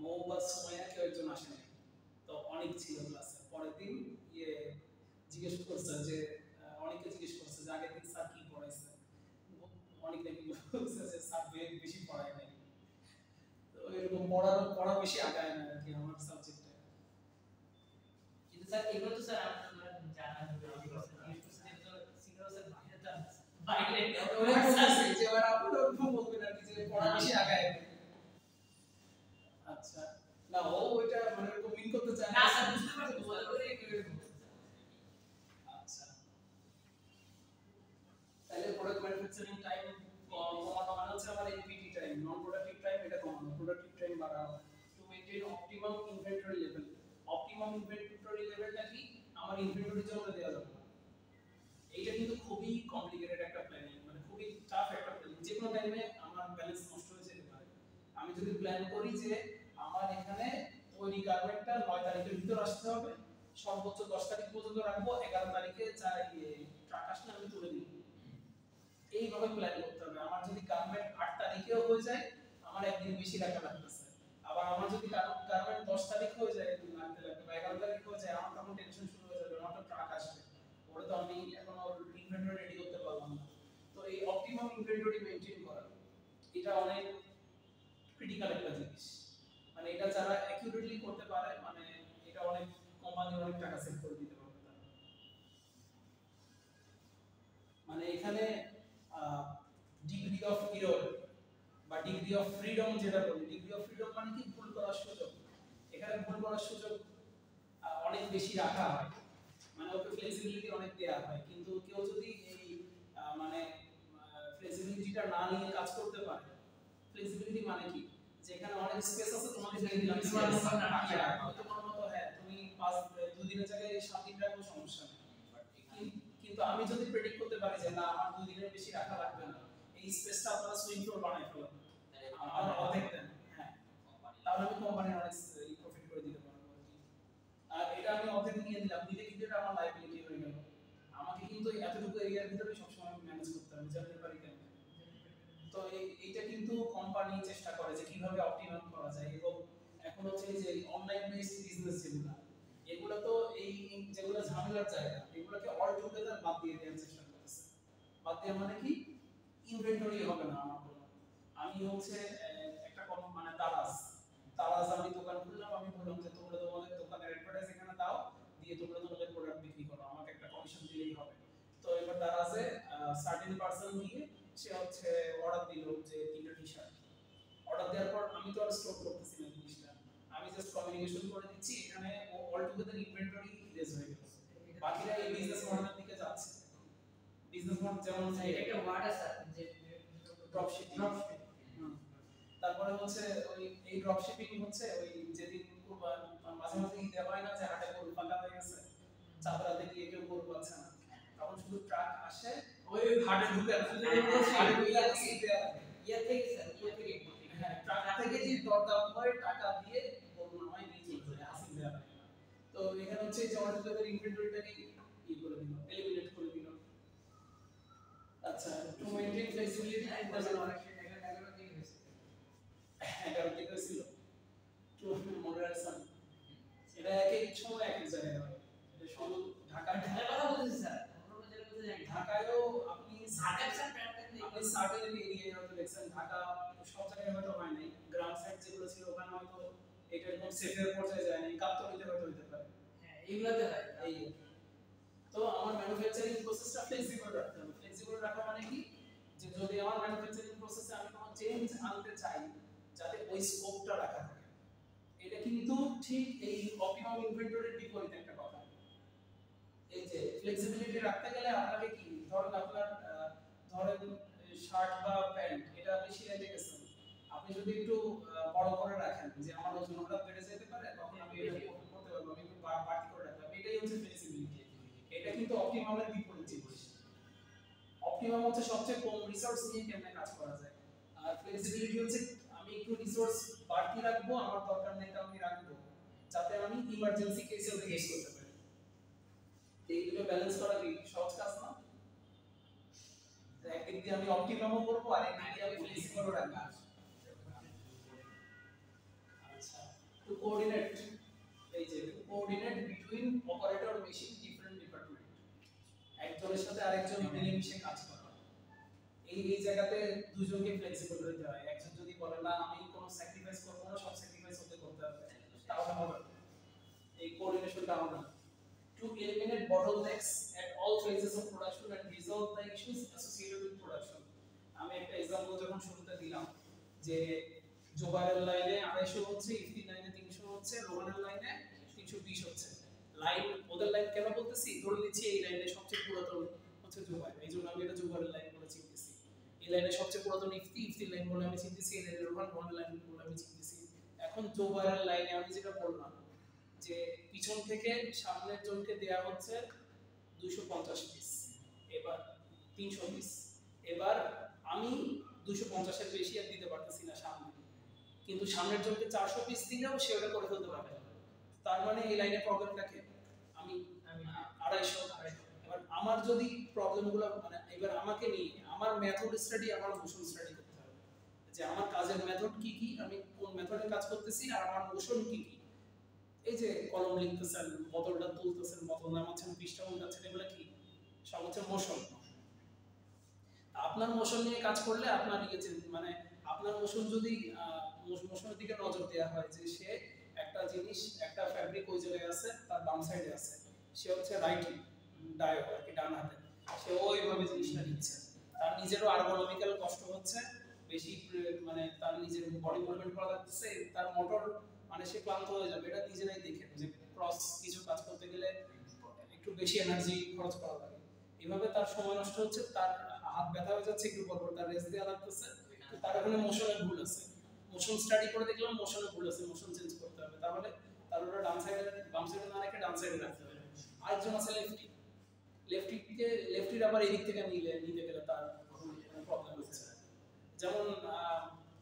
মৌ বা সুমাইয়া কেউ একজন আসেনি তো অনেক ছিল ক্লাসে। পরের দিন জিজ্ঞেস করছে যে অনেকে জিজ্ঞেস করছে যে আগের দিন স্যার কি পড়াইছে অনেক নাকি বলছে যে স্যার বেশি পড়ায় নাই। তো এরকম পড়া বেশি আগায় না আর কি আমার সাবজেক্টে। কিন্তু স্যার এগুলো তো স্যার আমরা জানা বাইরে ওরা বলছে যে ওরা আপনারা বলবেন আর কি যে পড়া বেশি আগায়। আচ্ছা না ও ওইটা মানে এরকম মিন করতে চায় না স্যার বুঝতে পারছি বলে করে কিভাবে বলছে। আচ্ছা তাহলে প্রোডাক্ট ম্যানুফ্যাকচারিং টাইম কমানো মানে হচ্ছে আমার এনপিটি টাইম নন প্রোডাক্টিভ টাইম এটা কমানো প্রোডাক্টিভ টাইম বাড়ানো to maintain optimum inventory level. Optimum inventory লেভেলটা কি আমার ইনভেন্টরি জন্য দেওয়া যাবে না। এইটা কিন্তু খুবই কমপ্লিকেটেড একটা প্ল্যানিং মানে খুবই টাফ একটা প্ল্যানিং যে কোনো টাইমে আমার ব্যালেন্স নষ্ট হয়ে যেতে পারে। আমি যদি প্ল্যান করি যে আমার এখানে তৈরি গার্মেন্টটা 9 তারিখের ভিতর আসতে হবে সর্বোচ্চ 10 তারিখ পর্যন্ত রাখবো 11 তারিখে ট্রাক আসলে আমি তুলে দিব এইভাবে প্ল্যান করতে হবে। আমার যদি গার্মেন্ট 8 তারিখেও হয়ে যায় আমার একদিন বেশি রাখা লাগতেছে আবার আমার যদি গার্মেন্ট 10 তারিখ হয়ে যায় একদিন লাগতে লাগবে বা 11 তারিখ হয়ে যায় আমার তখন টেনশন শুরু হয়ে যাবে আমার তো ট্রাক আসবে ওটা তো আমি এখন ইনভেন্টরি রেডি করতে পারলাম না। তো এই অপটিমাম ইনভেন্টরি মেইনটেইন করা এটা অনেক ক্রিটিক্যাল একটা জিনিস মানে এটা যারা অ্যাকুরেটলি করতে পারে মানে এটা অনেক কোম্পানি অনেক টাকা সেভ করে দিতে পারবে তারা। মানে এখানে ডিগ্রি অফ এরর বা ডিগ্রি অফ ফ্রিডম যেটা বলি ডিগ্রি অফ ফ্রিডম মানে কি ভুল করার সুযোগ। এখানে ভুল করার সুযোগ অনেক বেশি রাখা হয় মানে ওকে ফ্লেক্সিবিলিটি অনেক দেয়া হয় কিন্তু কেউ যদি এই মানে ফ্লেক্সিবিলিটিটা না নিয়ে কাজ করতে পারে। ফ্লেক্সিবিলিটি মানে কি যেখানে অনেক স্পেস আছে তোমাকে দিয়ে দিলাম তোমার মতো হ্যাঁ তুমি 2 দিনের জায়গায় 7 দিন রাখো সমস্যা নেই। কিন্তু আমি যদি প্রেডিক্ট করতে পারি যে না আমার 2 দিনের বেশি রাখা লাগবে না এই স্পেসটা আপনারা সুইং ফ্লোর বানাই ফেলেন আমার অর্ধেক দেন হ্যাঁ তাহলে আমি কোম্পানির অনেক প্রফিট করে দিতে পারবো আর এটা আমি অর্ধেক নিয়ে দিলাম দিতে কিন্তু এটা আমার লাইবিলিটি হয়ে গেল। আমাকে কিন্তু এতটুকু এরিয়ার ভিতরে সবসময় ম্যানেজ করতে হবে জানতে পারি কেন। তো এইটা কিন্তু কোম্পানি চেষ্টা করে যে কিভাবে অপটিমাম করা যায় এবং এখন হচ্ছে যে অনলাইন বেসড বিজনেস এগুলো তো এই যেগুলো ঝামেলার জায়গা এগুলোকে অল টুগেদার বাদ দিয়ে দেওয়ার চেষ্টা করতেছে। বাদ দেওয়া মানে কি ইনভেন্টরি হবে না আমার কোনো আমি হচ্ছে একটা মানে তারাজ আমি দোকান খুললাম আমি বললাম যে তোমরা তোমাদের দোকানের অ্যাডভার্টাইজ এখানে দাও দিয়ে তোমরা তোমাদের প্রোডাক্ট বিক্রি করো আমাকে একটা কমিশন দিলেই হবে। তো এবার তারাজে সার্টেন পারসন দিয়ে সে হচ্ছে অর্ডার দিল যে 3টা টি-শার্ট অর্ডার দেওয়ার পর আমি তো আর স্টক করতেছি না জিনিসটা আমি জাস্ট কমিউনিকেশন করে দিচ্ছি এখানে অল টুগেদার ইনভেন্টরি ইরেজ হয়ে গেল বাকিরা এই বিজনেস মডেলের দিকে যাচ্ছে। বিজনেস মডেল যেমন একটা ওয়ার্ড আছে যে ড্রপ শিপিং তারপরে হচ্ছে ওই এই ড্রপ শিপিং হচ্ছে ওই যেদিন মাঝে মাঝে ঈদে হয় না যে হাটে গরু ফাঁকা হয়ে গেছে চাঁদরাতে গিয়ে কেউ গরু পাচ্ছে না তখন শুধু ট্রাক আসে ওই হাটে ঢুকে হাটে ঢুকে আসে ইয়া থেকে স্যার ইয়া থেকে হ্যাঁ ট্রাক থেকে যে দরদাম হয় টাকা দিয়ে গরু নামায় নিয়ে চলে যায় আসিল দেওয়া তো এখানে হচ্ছে যে আমাদের তাদের ইনভেন্টরিটাকে করে দিল এলিমিনেট করে দিল। আচ্ছা টু মেইনটেইন ফ্লেক্সিবিলিটি ইন্টারনাল অনেক 11 থেকে হয়েছে 11 থেকে ছিল টু মডারেশন এটা এক সময় এক জায়গায় হয় এটা শুধু ঢাকায় কথা বলতেছি স্যার আমরা যেটা বলতে জানি ঢাকায়ও সার্টেন এরিয়ায় হয়তো দেখছেন ঢাকা সব জায়গায় হয়তো হয় নাই, গ্রাম সাইড যেগুলো ছিল ওখানে হয়তো এটা একদম সেফের পর্যায়ে যায় নাই, গাবতলীতে হয়তো হতে পারে। হ্যাঁ এগুলাতে হয় এই তো আমার ম্যানুফ্যাকচারিং প্রসেসটা ফ্লেক্সিবল রাখতে হবে। ফ্লেক্সিবল রাখা মানে কি, যে যদি আমার ম্যানুফ্যাকচারিং প্রসেসে আমি কোনো চেঞ্জ আনতে চাই যাতে ওই স্কোপটা রাখা থাকে। এটা কিন্তু ঠিক এই অপটিমাম ইনভেন্টরির বিপরীত একটা কথা। এই যে ফ্লেক্সিবিলিটি রাখতে গেলে আপনাকে কি ধরেন আপনার ধরেন শার্ট বা প্যান্ট এটা আপনি সিলাইতে গেছেন, আপনি যদি একটু বড় করে রাখেন যে আমার ওজন হঠাৎ বেড়ে যেতে পারে, তখন আমি এটা করতে পারবো, আমি একটু বাড়তি করে রাখলাম, এটাই হচ্ছে ফ্লেক্সিবিলিটি। এটা কিন্তু অপটিমামের বিপরীত জিনিস। অপটিমাম হচ্ছে সবচেয়ে কম রিসোর্স নিয়ে কেমনে কাজ করা যায়, আর ফ্লেক্সিবিলিটি হচ্ছে আমি একটু রিসোর্স বাড়তি রাখবো, আমার দরকার নেই তা আমি রাখবো, যাতে আমি ইমার্জেন্সি কেসে ওটা ইউজ করতে পারি। এই দুটো ব্যালেন্স করা কি সহজ কাজ না? একদিক দিয়ে আমি অপটিমামও করবো আর একদিক দিয়ে আমি ফ্লেক্সিবলও রাখবো। আচ্ছা, টু কোঅর্ডিনেট, এই যে to coordinate between operator machine different department, একজনের সাথে আরেকজন মিলেমিশে কাজ করা। এই জায়গাতে দুজনকে ফ্লেক্সিবল হতে হয়। একজন যদি বলে না আমি কোনো স্যাক্রিফাইস করব না, সব স্যাক্রিফাইস করতে হবে, তাহলে হবে না। এই কোঅর্ডিনেশনটা হবে না। To eliminate bottlenecks at all phases of production and resolve the issues associated with production. আমি একটা एग्जांपल যখন শুরুতে দিলাম যে জোবারের লাইনে 250 হচ্ছে, ইফতির লাইনে 300 হচ্ছে, রোহানের লাইনে 320 হচ্ছে। লাইন ওদের লাইন কেন বলতেছি, ধরে নিচ্ছি এই লাইনে সবচেয়ে পুরাতন হচ্ছে জোবার, এইজন্য আমি এটা জোবারের লাইন বলে চিনতেছি। এই লাইনে সবচেয়ে পুরাতন ইফতির লাইন বলে আমি চিনতেছি, এই লাইনে রোহানের লাইন বলে আমি চিনতেছি। এখন জোবারের লাইনে আমি যেটা বললাম যে পিছন থেকে সামনের জনকে দেয়া হচ্ছে 250 পিস, এবার 300 পিস, এবার আমি 250 এর বেশি আর দিতে পারতেছি না সামনে, কিন্তু সামনের জনকে 400 পিস দিলেও সে ওটা করে ফেলতে পারবে। তার মানে এই লাইনে প্রবলেমটা কি, আমি 250। এবার আমার যদি প্রবলেমগুলো মানে এবার আমাকে নিয়ে আমার মেথড স্টাডি, আমার মোশন স্টাডি করতে হবে, যে আমার কাজের মেথড কি কি, আমি কোন মেথডে কাজ করতেছি, আর আমার মোশন কি কি। এই যে কলম লিখতেছেন, বোতলটা তুলতেছেন, বোতল নামাচ্ছেন, পৃষ্ঠা উল্টাচ্ছেন, এগুলো কি সব হচ্ছে মোশন। আপনার মোশন নিয়ে কাজ করলে আপনার মানে আপনার মোশন যদি মোশনের দিকে নজর দেওয়া হয় যে সে একটা জিনিস, একটা ফ্যাব্রিক ওই জায়গায় আছে, তার বাম সাইডে আছে, সে হচ্ছে রাইট ডায়োড আর কি, ডান হাতে, সে ওইভাবে জিনিসটা নিচ্ছে, তার নিজেরও আর্গোনমিক্যাল কষ্ট হচ্ছে বেশি, মানে তার নিজের বডি মুভমেন্ট করা লাগছে, তার মোটর মানে সে ক্লান্ত হয়ে যাবে। এটা নিজেরাই দেখেন যে ক্রস কিছু কাজ করতে গেলে একটু বেশি এনার্জি খরচ করা লাগে, এভাবে তার সময় নষ্ট হচ্ছে, তার হাত ব্যথা হয়ে যাচ্ছে, একটু পর পর তার রেস্ট দেওয়া লাগতেছে, তার ওখানে মোশনের ভুল আছে। মোশন স্টাডি করে দেখলাম মোশনে ভুল আছে, মোশন চেঞ্জ করতে হবে, তাহলে তার ওটা ডান সাইডে বাম সাইডে না রেখে ডান সাইডে রাখতে হবে। আরেকজন আছে লেফটি, লেফটির আবার এই দিক থেকে নিতে গেলে তার প্রবলেম হচ্ছে। যেমন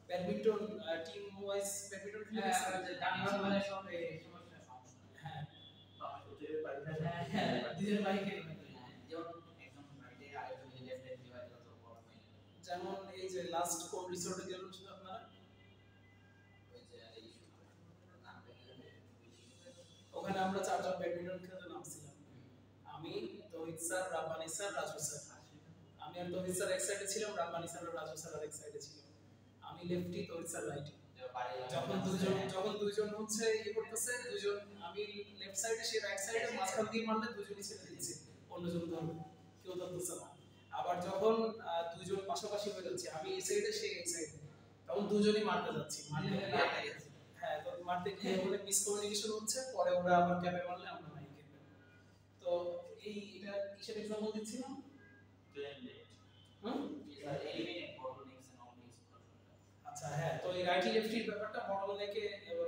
ব্যাডমিন্টন টিম ওয়াইজ ব্যাডমিন্টন খেলে ডান বাম মানে সব সমস্যা। হ্যাঁ দুজন বাইকে যেমন একজন রাইটে আরেকজন লেফটে ডিভাইড করতে প্রবলেম হয়। যেমন এই যে লাস্ট কোন রিসোর্টে গেলেন শুধু আপনারা, ওই যে এই ওখানে আমরা চারজন ব্যাডমিন্টন খেলতে নামছিলাম, আমি, Tauhid sir, Rabbani sir, Raju sir. আমি আর তৌহিদ স্যার এক সাইডে ছিলাম, রাব্বানি স্যার আর রাজু স্যার আরেক সাইডে ছিল। আমি লেফটি, তৌহিদ স্যার রাইটে। যখন দুইজন হচ্ছে করতেছে, দুইজন আমি লেফট সাইডে, সে রাইট সাইডে, মাঝখান দিয়ে মারলে দুজনই ছেড়ে দিচ্ছে, অন্যজন ধরবে, কেউ ধরতেছে না। আবার যখন দুইজন পাশাপাশি হয়ে যাচ্ছে, আমি এই সাইডে, সে এই সাইডে, তখন দুজনই মারতে যাচ্ছি, হ্যাঁ, তো মারতে গিয়ে বলে মিসকমিউনিকেশন হচ্ছে, পরে ওরা আবার ক্যাপে মারলে আমরা নাই খেলবে। তো এটা কিসের এক্সাম্পল দিচ্ছিলাম? আচ্ছা হ্যাঁ, তো এই রাইটি লেফটির ব্যাপারটা বটলনেকে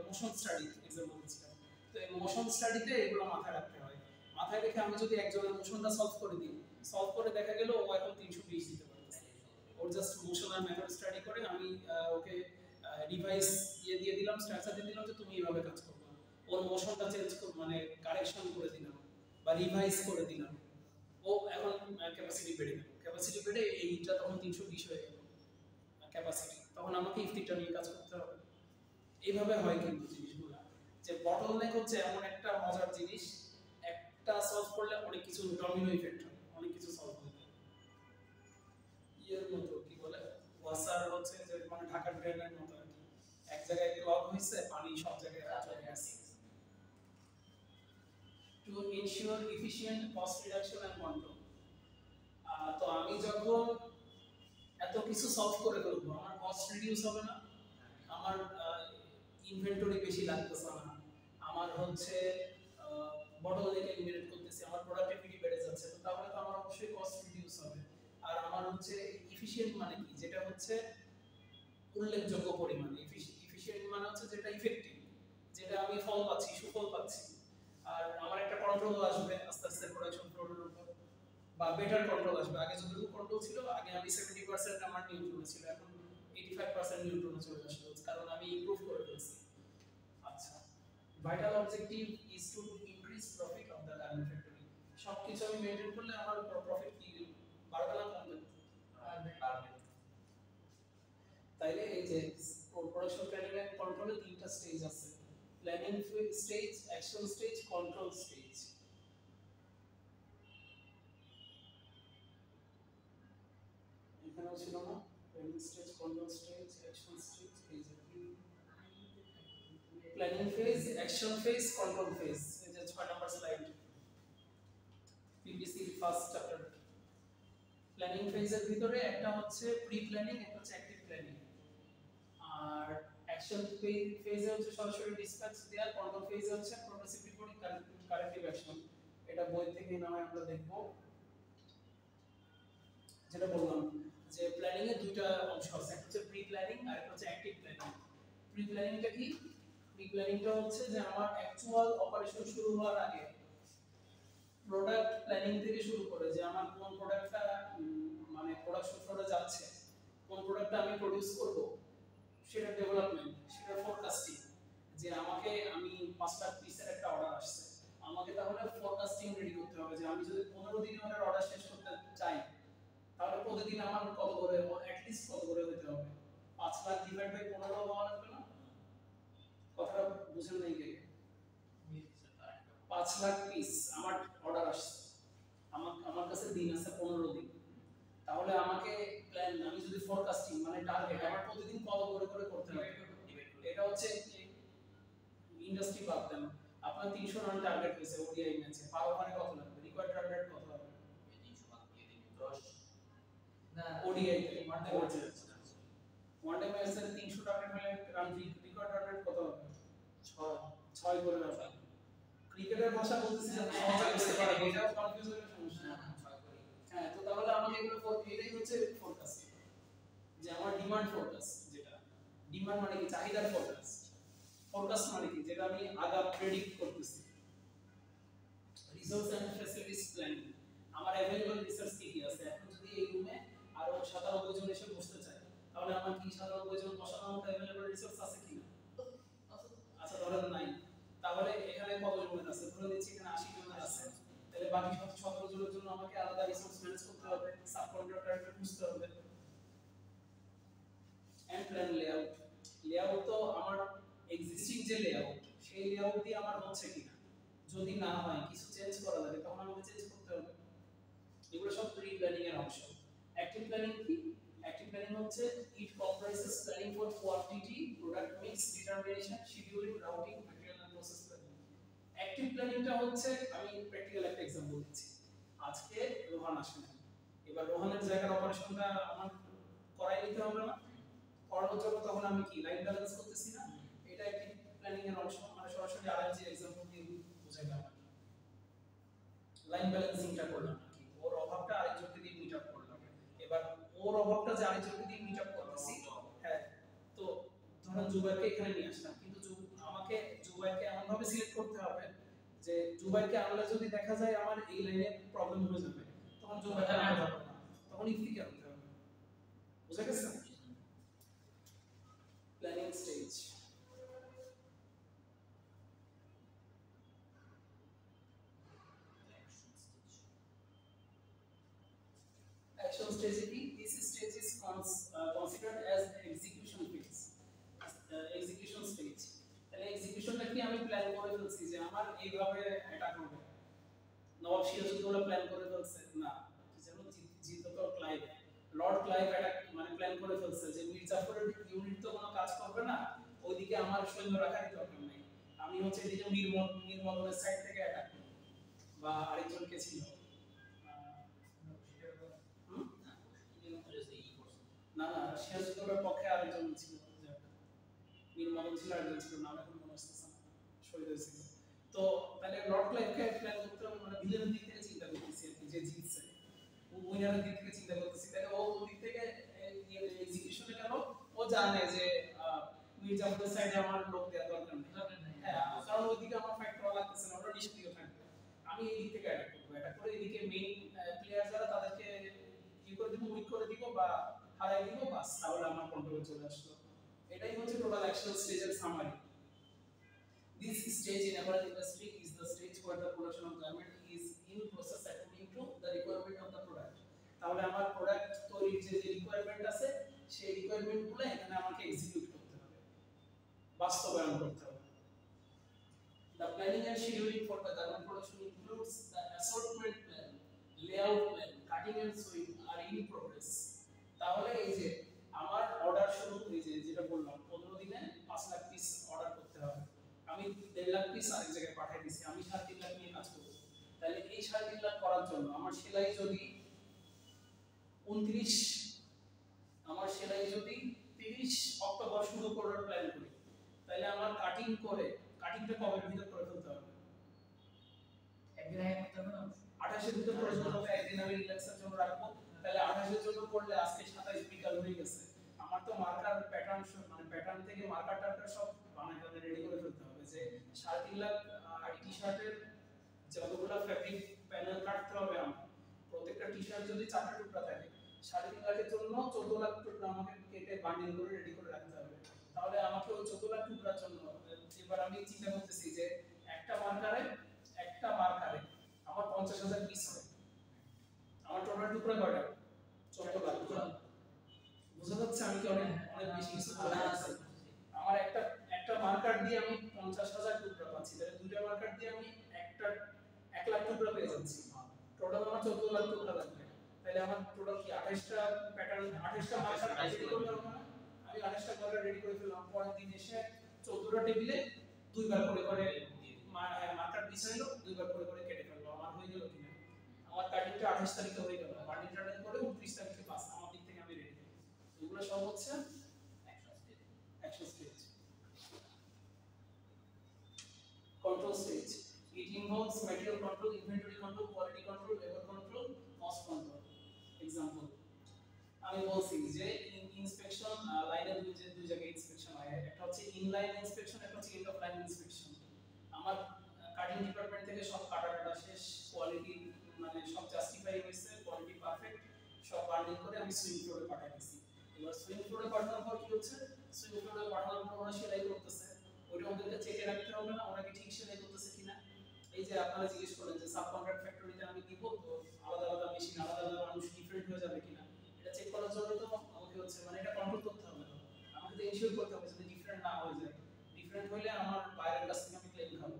মোশন স্টাডি এক্সাম্পল দিচ্ছিলাম। তো এই মোশন স্টাডিতে এগুলো মাথায় রাখতে হয়। মাথায় রেখে আমি যদি একজনের মোশনটা সলভ করে দিই, সলভ করে দেখা গেল ও এখন 320 দিতে পারতেছে, ওর জাস্ট মোশন আর মেথড স্টাডি করে আমি ওকে ডিভাইস দিয়ে দিলাম, স্ট্রাকচার দিয়ে দিলাম যে তুমি এইভাবে কাজ করবে, ওর মোশনটা চেঞ্জ মানে কারেকশন করে দিলাম বা রিভাইজ করে দিলাম, ও এখন ক্যাপাসিটি বেড়ে গেল, ক্যাপাসিটি বেড়ে এইটা তখন 320 হয়ে গেল ক্যাপাসিটি, তখন আমাকে ইফতিটা নিয়ে কাজ করতে হবে। এইভাবে হয় কিন্তু জিনিসগুলো, যে বটলনেক হচ্ছে এমন একটা মজার জিনিস, একটা সলভ করলে অনেক কিছু ডমিনো ইফেক্ট হয়, অনেক কিছু সলভ হয়, ইয়ের মতো কি বলে ড্রেনের মতো আর কি। এক জায়গায় ক্লগ হয়েছে, পানি সব জায়গায় চলে গেছে। To ensure efficient cost reduction and control. তো আমি যখন এত কিছু সলভ করে ফেলবো, আমার কস্ট রিডিউস হবে না, আমার ইনভেন্টরি বেশি লাগতেছে না, আমার হচ্ছে বটলনেক এলিমিনেট করতেছি, আমার প্রোডাক্টিভিটি বেড়ে যাচ্ছে, তো তাহলে তো আমার অবশ্যই কস্ট রিডিউস হবে। আর আমার হচ্ছে এফিশিয়েন্ট মানে কি, যেটা হচ্ছে উল্লেখযোগ্য পরিমাণে। এফিশিয়েন্ট মানে হচ্ছে যেটা ইফেক্টিভ, যেটা আমি ফল পাচ্ছি, সুফল পাচ্ছি। আর আমার একটা কন্ট্রোল আসবে আস্তে আস্তে প্রোডাকশন ফ্লোরের উপর, বা বেটার কন্ট্রোল আসবে। আগে যতটুকু কন্ট্রোল ছিল, আগে আমি 70% আমার নিয়ন্ত্রণে ছিল, এখন 85% নিয়ন্ত্রণে চলে আসলো, কারণ আমি ইমপ্রুভ করে ফেলছি। আচ্ছা, vital objective is to increase profit of the garment factory. সবকিছু আমি মেইনটেইন করলে আমার প্রফিট কি বাড়বে না কমবে? বাড়বে। তাইলে এই যে প্রোডাকশন প্ল্যানিং এন্ড কন্ট্রোলে তিনটা স্টেজ আছে: planning stage, action stage, control stage. এখানেও ছিল না planning stage, control stage, action stage. এই যে planning phase, action phase, control phase. এই যে 6 number slide, PPC first chapter. Planning ফেজের ভিতরে একটা হচ্ছে প্রি প্ল্যানিং, একটা হচ্ছে অ্যাক্টিভ প্ল্যানিং। আর অ্যাকশন ফেজে হচ্ছে সরাসরি ডিসপ্যাচ দেয়া, কন্ট্রোল ফেজে হচ্ছে প্রোগ্রেসিভ রিপোর্টিং, কারেক্টিভ অ্যাকশন। এটা বই থেকে না হয় আমরা দেখব। যেটা বললাম যে প্ল্যানিং এর দুইটা অংশ আছে, একটা হচ্ছে প্রি প্ল্যানিং আর একটা হচ্ছে অ্যাক্টিভ প্ল্যানিং। প্রি প্ল্যানিংটা কি? প্রি প্ল্যানিংটা হচ্ছে যে আমার অ্যাকচুয়াল অপারেশন শুরু হওয়ার আগে প্রোডাক্ট প্ল্যানিং থেকে শুরু করে, যে আমার কোন প্রোডাক্টটা মানে প্রোডাকশন ফ্লোরে যাচ্ছে, কোন প্রোডাক্টটা আমি প্রোডিউস করব, সেটা ডেভেলপমেন্ট, সেটা ফোরকাস্টিং। যে আমি 5টা পিসের একটা অর্ডার আসছে, আমাকে তাহলে ফোরকাস্টিং রেডি করতে হবে, যে আমি যদি 15 দিনে আমার অর্ডার শেষ করতে চাই, তাহলে প্রতিদিন আমার কত করে, অ্যাট লিস্ট কত করে হতে হবে? 5 লাখ ডিভাইড বাই 15 হওয়া লাগবে না? কথাটা বুঝেন নাই কে? 5 লাখ পিস আমার অর্ডার আসছে, আমার কাছে দিন আছে 15 দিন, তাহলে আমাকে প্ল্যান, আমি যদি ফোরকাস্টিং মানে টার্গেট, আমার প্রতিদিন কত করে করে করতে হবে, এটা হচ্ছে ইন্ডাস্ট্রি বাদ দেন। আপনার 300 রান টার্গেট হয়েছে ওডিআই ম্যাচে, পার ওভারে কত লাগবে? রিকোয়ার্ড রান রেট কত হবে? 300 ভাগ দিয়ে দিন 10 না, ওডিআই তে ওয়ানডে ম্যাচে 300 টার্গেট হলে রান রিকোয়ার্ড রান রেট কত হবে? 6 করে রাখা। ক্রিকেটের ভাষা বলতেছি যে সহজে বুঝতে পারে, এটাও কনফিউজ হলে সমস্যা। হ্যাঁ, তো তাহলে আমাকে এগুলো এটাই হচ্ছে ফোরকাস্টিং, যে আমার ডিমান্ড ফোরকাস্ট, যেটা ডিমান্ড মানে কি, চাহিদার ফোরকাস্ট। ফোরকাস্ট মানে কি, যেটা আমি আগাম প্রেডিক্ট করতেছি। রিসোর্স এন্ড ফ্যাসিলিটিস প্ল্যানিং, আমার अवेलेबल রিসোর্স কি আছে। এখন যদি এই রুমে আরো 97 জন এসে বসতে চায়, তাহলে আমার কি 97 জন বসানোর মতো अवेलेबल রিসোর্স আছে কিনা? আচ্ছা, ধরেন নাই, তাহলে এখানে কতজন আছে? ধরে নিচ্ছি এখানে 80 জন আছে, তাহলে বাকি 17 জনের জন্য আমাকে আলাদা রিসোর্স ম্যানেজ করতে হবে, সাব কন্ট্রাক্টরকে খুঁজতে হবে। এন্ড প্ল্যান লেআউট, লেআউট তো আমার এক্সিস্টিং যে লেআউট, সেই লেআউট দিয়ে আমার হচ্ছে কিনা, যদি না হয় কিছু চেঞ্জ করা লাগে, তখন আমাকে চেঞ্জ করতে হবে। এগুলো সব প্রি প্ল্যানিং এর অংশ। অ্যাক্টিভ প্ল্যানিং কি? অ্যাক্টিভ প্ল্যানিং হচ্ছে it comprises planning for quantity, product mix determination, scheduling, routing, material and process planning. Active প্ল্যানিংটা হচ্ছে, আমি প্র্যাকটিক্যাল একটা एग्जांपल দিচ্ছি। আজকে রোহান আসে না, এবার রোহানের জায়গার অপারেশনটা আমার করাই নিতে হবে না, করানোর জন্য তখন আমি কি লাইন ব্যালেন্স করতেছি না? এটা অ্যাক্টিভ প্ল্যানিং এর অংশ। মানে সরাসরি আরএমজি एग्जांपल দিয়ে বোঝাইলাম, লাইন ব্যালেন্সিংটা করলাম কি, ওর অভাবটা আরেকজনকে দিয়ে মিট আপ করলাম। এবার ওর অভাবটা যে আরেকজনকে দিয়ে মিট আপ করতেছি, হ্যাঁ, তো ধরেন জুবাইরকে এখানে নিয়ে আসলাম, কিন্তু আমাকে জুবাইরকে এমন ভাবে সিলেক্ট করতে হবে যে জুবাইরকে আনলে যদি দেখা যায় আমার এই লাইনে প্রবলেম হয়ে যাবে, তখন জুবাইরকে আনা যাবে না, তখন ইফতিকে আনতে হবে। বুঝা গেছে? Planning stage. Action stage কি? This stage is considered as execution phase. Execution stage. তাহলে এক্সিকিউশনটা কি? আমি প্ল্যান করে ফেলছি যে আমার এইভাবে অ্যাটাক হবে। নবাব সিরাজউদ্দৌলা প্ল্যান করে ফেলছে না, কি যেন জিত তো ক্লাইভ, লর্ড ক্লাইভ অ্যাটাক মানে প্ল্যান করে ফেলছে যে মির্জাফরের ইউনিট তো আমার সৈন্য রাখারই দরকার নেই, আমি হচ্ছে এদিকে নির্মলের সাইড থেকে অ্যাটাক বা আরেকজনকে ছিল না না সিরাজউদ্দৌলার পক্ষে আরেকজন ছিল, নির্মল ছিল আরেকজন ছিল, নাম এখন মনে আসতেছে না, শহীদ হয়েছিল। তো তাহলে লর্ড ক্লাইভকে প্ল্যান করতে হবে, মানে ভিলেনের দিক থেকে চিন্তা করতেছি আর কি, যে জিতছে উইনারের দিক থেকে চিন্তা করতেছি, তাহলে ও দিক থেকে এক্সিকিউশনে গেল, ও জানে যে মির্জাপুরের সাইডে আমার লোক দেওয়ার দরকার নেই, হ্যাঁ কারণ ওইদিকে আমার ফাইট করা লাগতেছে না, ওরা নিষ্ক্রিয় থাকবে, আমি এই দিক থেকে অ্যাটাক করবো, অ্যাটাক করে এদিকে মেইন প্লেয়ার যারা তাদেরকে কি করে দিব, উইক করে দিব বা হারাই দিব, বাস তাহলে আমার কন্ট্রোলে চলে আসলো। এটাই হচ্ছে টোটাল অ্যাকশন স্টেজের summary. This stage in apparel industry is the stage where the production of garment is in process according to the requirement of the product. তাহলে আমার প্রোডাক্ট তৈরির যে রিকোয়ারমেন্ট আছে সেই রিকোয়ারমেন্টগুলো এখানে আমাকে এক্সিকিউট করতে হবে, বাস্তবায়ন করতে হবে। The planning and scheduling for the garment production includes the assortment plan, layout plan, cutting and sewing are in progress. তাহলে এই যে আমার অর্ডার শুরু এই যে যেটা বললাম 15 দিনে 5 লাখ পিস অর্ডার করতে হবে, আমি 1.5 লাখ পিস আরেক জায়গায় পাঠিয়ে দিছি, আমি 3.5 লাখ নিয়ে কাজ করব। তাহলে এই 3.5 লাখ করার জন্য আমার সেলাই যদি 30 অক্টোবর শুরু করার প্ল্যান করি, তাহলে আমার কাটিং করে কাটিংটা কবে ভিতর করে ফেলতে হবে, একদিন আগে করতে হবে না, 28 এর ভিতর করে ফেলতে হবে, একদিন আমি রিল্যাক্সের জন্য রাখবো, তাহলে 28 এর জন্য করলে আজকে 27 বিকাল হয়ে গেছে, আমার তো মার্কার প্যাটার্ন মানে প্যাটার্ন থেকে মার্কার টার্কার সব বানাতে রেডি করে ফেলতে হবে, যে 3.5 লাখ টি-শার্টের যতগুলো ফ্যাব্রিক প্যানেল কাটতে হবে, আমার প্রত্যেকটা টি-শার্ট যদি 4টা টুকরা থাকে 3.5 লাখের জন্য 14 লাখ টুকরা আমাকে কেটে বান্ডিল করে রেডি করে রাখতে হবে। তাহলে আমাকে ওই 14 লাখ টুকরার জন্য এবার আমি চিন্তা করতেছি যে একটা মার্কারে আমার 50,000 পিস হবে, আমার টোটাল টুকরা কয়টা 14 লাখ টুকরা, বুঝা যাচ্ছে আমি কি অনেক অনেক বেশি কিছু বলছি। আমার একটা মার্কার দিয়ে আমি 50,000 টুকরা পাচ্ছি, তাহলে দুইটা মার্কার দিয়ে আমি 1 লাখ টুকরা পেয়ে যাচ্ছি, টোটাল আমার 14 লাখ টুকরা লাগবে। তাহলে আমার টোটাল কি 28টা প্যাটার্ন 28টা মার্কার রেডি করতে হবে না, আমি 28টা মার্কার রেডি করে ফেললাম, পরের দিন এসে 14টা টেবিলে দুইবার করে মার্কার বিছাইলো, দুইবার করে কেটে ফেললো, আমার হয়ে গেল কিনা, আমার কাটিংটা 28 তারিখে হয়ে গেল, বান্ডিল টার্নিং করে 29 তারিখে পাস, আমার দিক থেকে আমি রেডি। এগুলো সব হচ্ছে action stage. Control stage. It involves material control, inventory control, quality control, labor control, cost control. Example. আমি বলছি যে ইনস্পেকশন লাইনে দুই জায়গায় ইনস্পেকশন হয়, একটা হচ্ছে ইনলাইন ইনস্পেকশন, একটা হচ্ছে এন্ড অফ লাইন ইনস্পেকশন। আমার কাটিং ডিপার্টমেন্ট থেকে সব কাটা শেষ, কোয়ালিটি মানে সব জাস্টিফাই হয়েছে, কোয়ালিটি পারফেক্ট, সব বান্ডিল করে আমি সুইং ফ্লোরে পাঠিয়ে দিছি। এবার সুইং ফ্লোরে পাঠানোর পর কি হচ্ছে, সুইং ফ্লোরে পাঠানোর পর ওরা সেলাই করতেছে, ওটা ওদেরকে চেকে রাখতে হবে না ওরা কি ঠিক সেলাই করতেছে কিনা। এই যে আপনারা জিজ্ঞেস করেন যে সাব কন্ট্রাক্ট ফ্যাক্টরিতে আমি দিব, তো আলাদা আলাদা মেশিন আলাদা আলাদা মানুষ ডিফারেন্ট হয়ে যাবে কিনা, এটা চেক করার জন্য তো আমাকে হচ্ছে মানে এটা কন্ট্রোল করতে হবে, তো আমাকে তো এনশিওর করতে হবে যদি ডিফারেন্ট না হয়ে যায়, ডিফারেন্ট হলে আমার বাইরের কাছ থেকে আমি ক্লেম খাবো,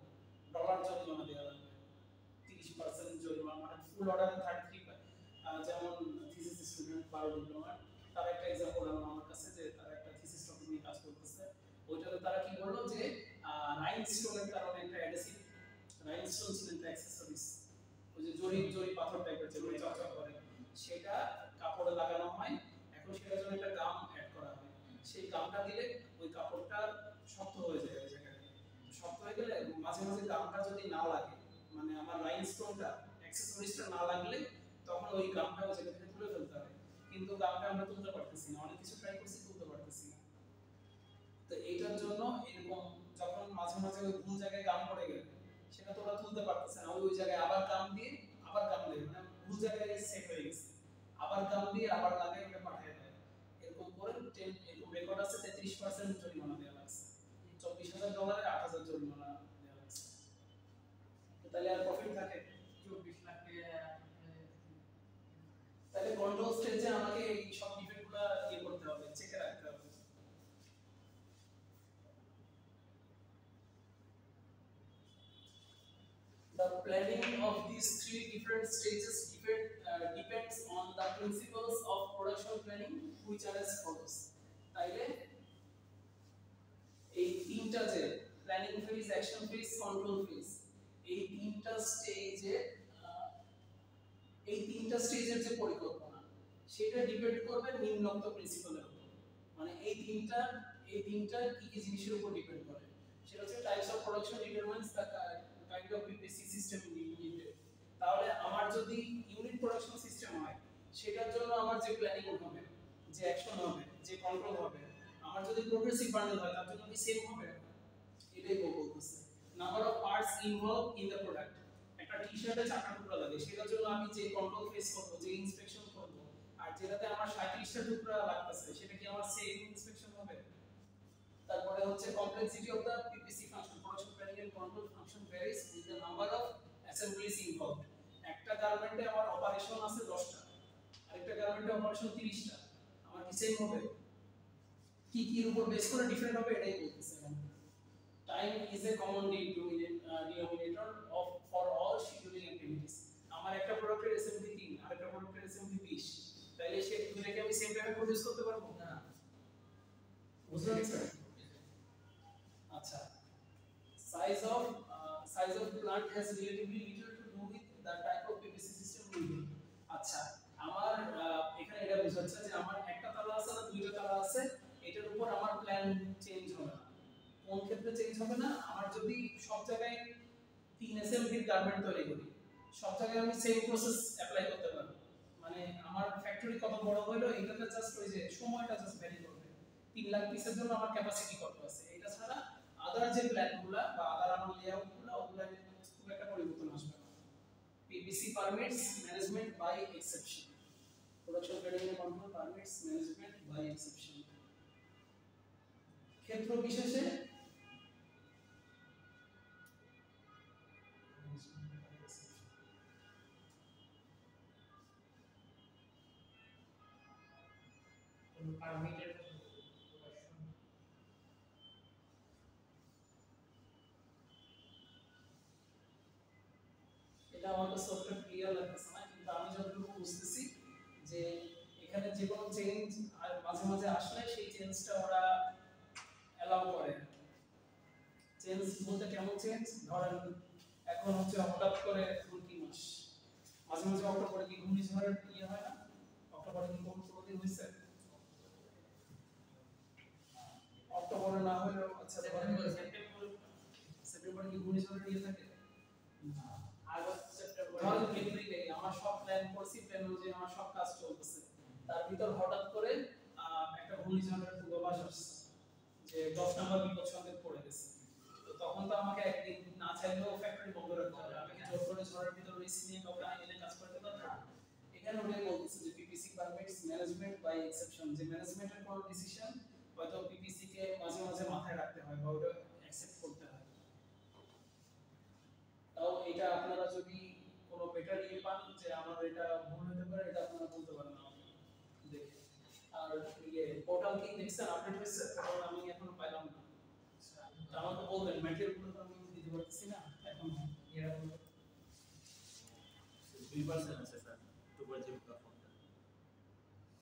ডলার জরিমানা দেওয়া লাগবে, 30% জরিমানা, মানে ফুল অর্ডারে 33, যেমন থিসিস স্টুডেন্ট 12 ডিপ্লোমা, তার একটা एग्जांपल আমার কাছে, যে তারা একটা থিসিস টপিক নিয়ে কাজ করতেছে, ওইটাতে তারা কি বললো যে রাইনস্টোনের কারণে একটা অ্যাডহেসিভ, রাইনস্টোন ছিল একটা অ্যাকসেসরিজ, ওই যে জরি পাথর টাইপের যেগুলো চকচক করে, সেটা কাপড়ে লাগানো হয়, এখন সেটার জন্য একটা গাম অ্যাড করা হয়, সেই গামটা দিলে ওই কাপড়টা শক্ত হয়ে যায়, ওই জায়গায় শক্ত হয়ে গেলে মাঝে মাঝে গামটা যদি না লাগে, মানে আমার রাইনস্টোনটা অ্যাকসেসরিজটা না লাগলে তখন ওই গামটা ওই জায়গা থেকে তুলে ফেলতে হয়, কিন্তু গামটা আমরা তুলতে পারতেছি না, অনেক কিছু ট্রাই করছি তুলতে পারতেছি না। তো এইটার জন্য এরকম যখন মাঝে মাঝে ওই ভুল জায়গায় গাম পড়ে গেলে সেটা তো ওরা তুলতে পারতেছে না, ওই জায়গায় আবার গাম দিয়ে মানে ভুল জায়গায় সেট হয়ে গেছে, আবার গাম দিয়ে আবার লাগাই ওটা পাঠিয়ে দেয়, এরকম করে এরকম রেকর্ড আছে 33% জরিমানা দেওয়া লাগছে, $24,000 8,000 জরিমানা দেওয়া লাগছে। তো তাহলে আর প্রফিট থাকে 24 লাখ, তাহলে কন্ট্রোল স্টেজে আমাকে এই সব ডিফেক্টগুলো ইয়ে করতে হবে, চেকে রাখতে হবে। The planning of these three different stages depends on the principles of production planning, which are as follows. তাইলে এই তিনটা কন্ট্রোল ফেজ, এই তিনটা স্টেজে এই তিনটা স্টেজের যে পরিকল্পনা সেটা ডিপেন্ড করবে নিম্নোক্ত প্রিন্সিপালের উপর। মানে এই তিনটা কি কি জিনিসের উপর ডিপেন্ড করে, সেটা হচ্ছে types of production determines the kind of PPC system needed. তাহলে আমার যদি ইউনিট প্রোডাকশন সিস্টেম হয় সেটার জন্য আমার যে প্ল্যানিং হবে, যে অ্যাকশন হবে, যে কন্ট্রোল হবে, আমার যদি প্রোগ্রেসিভ বান্ডেল হয় তার জন্য কি সেম হবে? এটাই বলতেছে। Number of parts involve in the product, একটা টি-শার্টে 4টা টুকরা লাগে, সেটার জন্য আমি যে কন্ট্রোল ফেস করব, যে ইন্সপেকশন করব, আর যেটাতে আমার 37টা টুকরা লাগতেছে সেটা কি আমার সেম ইন্সপেকশন হবে? তারপরে হচ্ছে complexity of the PPC function, production planning and control function varies with the number of assemblies involved. একটা গার্মেন্টে আমার অপারেশন আছে 10টা, আরেকটা গার্মেন্টে অপারেশন 30টা, আমার কি সেম হবে? কি কি এর উপর বেস করে ডিফারেন্ট হবে এটাই বলতেছে। Time is a common denominator of for all scheduling activities. আমার একটা প্রোডাক্টের এসএমপি 3, আরেকটা প্রোডাক্টের এসএমপি 20, তাহলে সে দুটোকে আমি সেম টাইমে প্রডিউস করতে পারবো না? বুঝতে পারছেন? আচ্ছা, size of plant has relatively little to do with the type of PVC system needed. আচ্ছা, আমার এখানে এটা বোঝাচ্ছে যে আমার একটা তালা আছে না দুইটা তালা আছে, এটার উপর আমার প্ল্যান চেঞ্জ হবে না। কোন ক্ষেত্রে চেঞ্জ হবে না? আমার যদি সব জায়গায় 3 এসএমপি গার্মেন্ট তৈরি করি, সব জায়গায় আমি সেম প্রসেস অ্যাপ্লাই করতে পারবো। মানে আমার ফ্যাক্টরি কত বড় হলো এটাতে জাস্ট ওই যে সময়টা জাস্ট ভ্যারি করবে। 3 লাখ পিসের জন্য আমার ক্যাপাসিটি কত আছে, এটা ছাড়া আদার যে প্ল্যানগুলো বা আদার আমার লেআউটগুলো ওগুলা খুব একটা পরিবর্তন আসবে না। PPC permits management by exception, production planning and control permits management by exception. ক্ষেত্র বিশেষে পারমিটের এটা আমার কাছে অতটা ক্লিয়ার লাগতেছে না, কিন্তু আমি যতটুকু বুঝতেছি যে এখানে যে কোনো চেঞ্জ আর মাঝে মাঝে আসলে সেই চেঞ্জটা ওরা অ্যালাউ করে। চেঞ্জ বলতে কেমন চেঞ্জ? ধরেন এখন হচ্ছে হঠাৎ করে কি মাস, মাঝে মাঝে অক্টোবরে কি ঘূর্ণিঝড়ের ইয়ে হয় না? অক্টোবরে কি কোনোদিন হয়েছে? অক্টোবরে না হলেও আচ্ছা সেপ্টেম্বরে কি ঘূর্ণিঝড়ের ইয়ে থাকে? আগস্ট সেপ্টেম্বর ধরেন এপ্রিলে আমার সব প্ল্যান করছি, প্ল্যান অনুযায়ী আমার সব কাজ চলতেছে, তার ভিতর হঠাৎ করে একটা ঘূর্ণিঝড়ের পূর্বাভাস আসছে যে 10 নম্বর বিপদ সংকেত পড়ে গেছে। তো তখন তো আমাকে একদিন না চাইলেও ফ্যাক্টরি বন্ধ রাখতে হবে, আমি কি জোর করে ঝড়ের ভিতর রিস্ক নিয়ে কাউকে এনে কাজ করতে পারবো না। এখানে ওটাই বলতেছে যে PPC permits management by exception, যে ম্যানেজমেন্টের কোনো ডিসিশন হয়তো পিপিসি কে মাঝে মাঝে মাথায় রাখতে হয় বা ওটা অ্যাকসেপ্ট করতে হয়। তাও এটা আপনারা যদি কোনো বেটার ইয়ে পান যে আমার এটা ভুল হতে পারে, এটা আপনারা বলতে পারেন আমাকে দেখে। আর ইয়ে পোর্টাল কি দেখছেন আপডেট হয়েছে? কারণ আমি এখনো পাইলাম না। তো আমাকে বলবেন ম্যাটেরিয়ালগুলো তো আমি দিতে পারতেছি না এখন। এরকম 2% আছে স্যার, 2.0 প্ল্যাটফর্ম।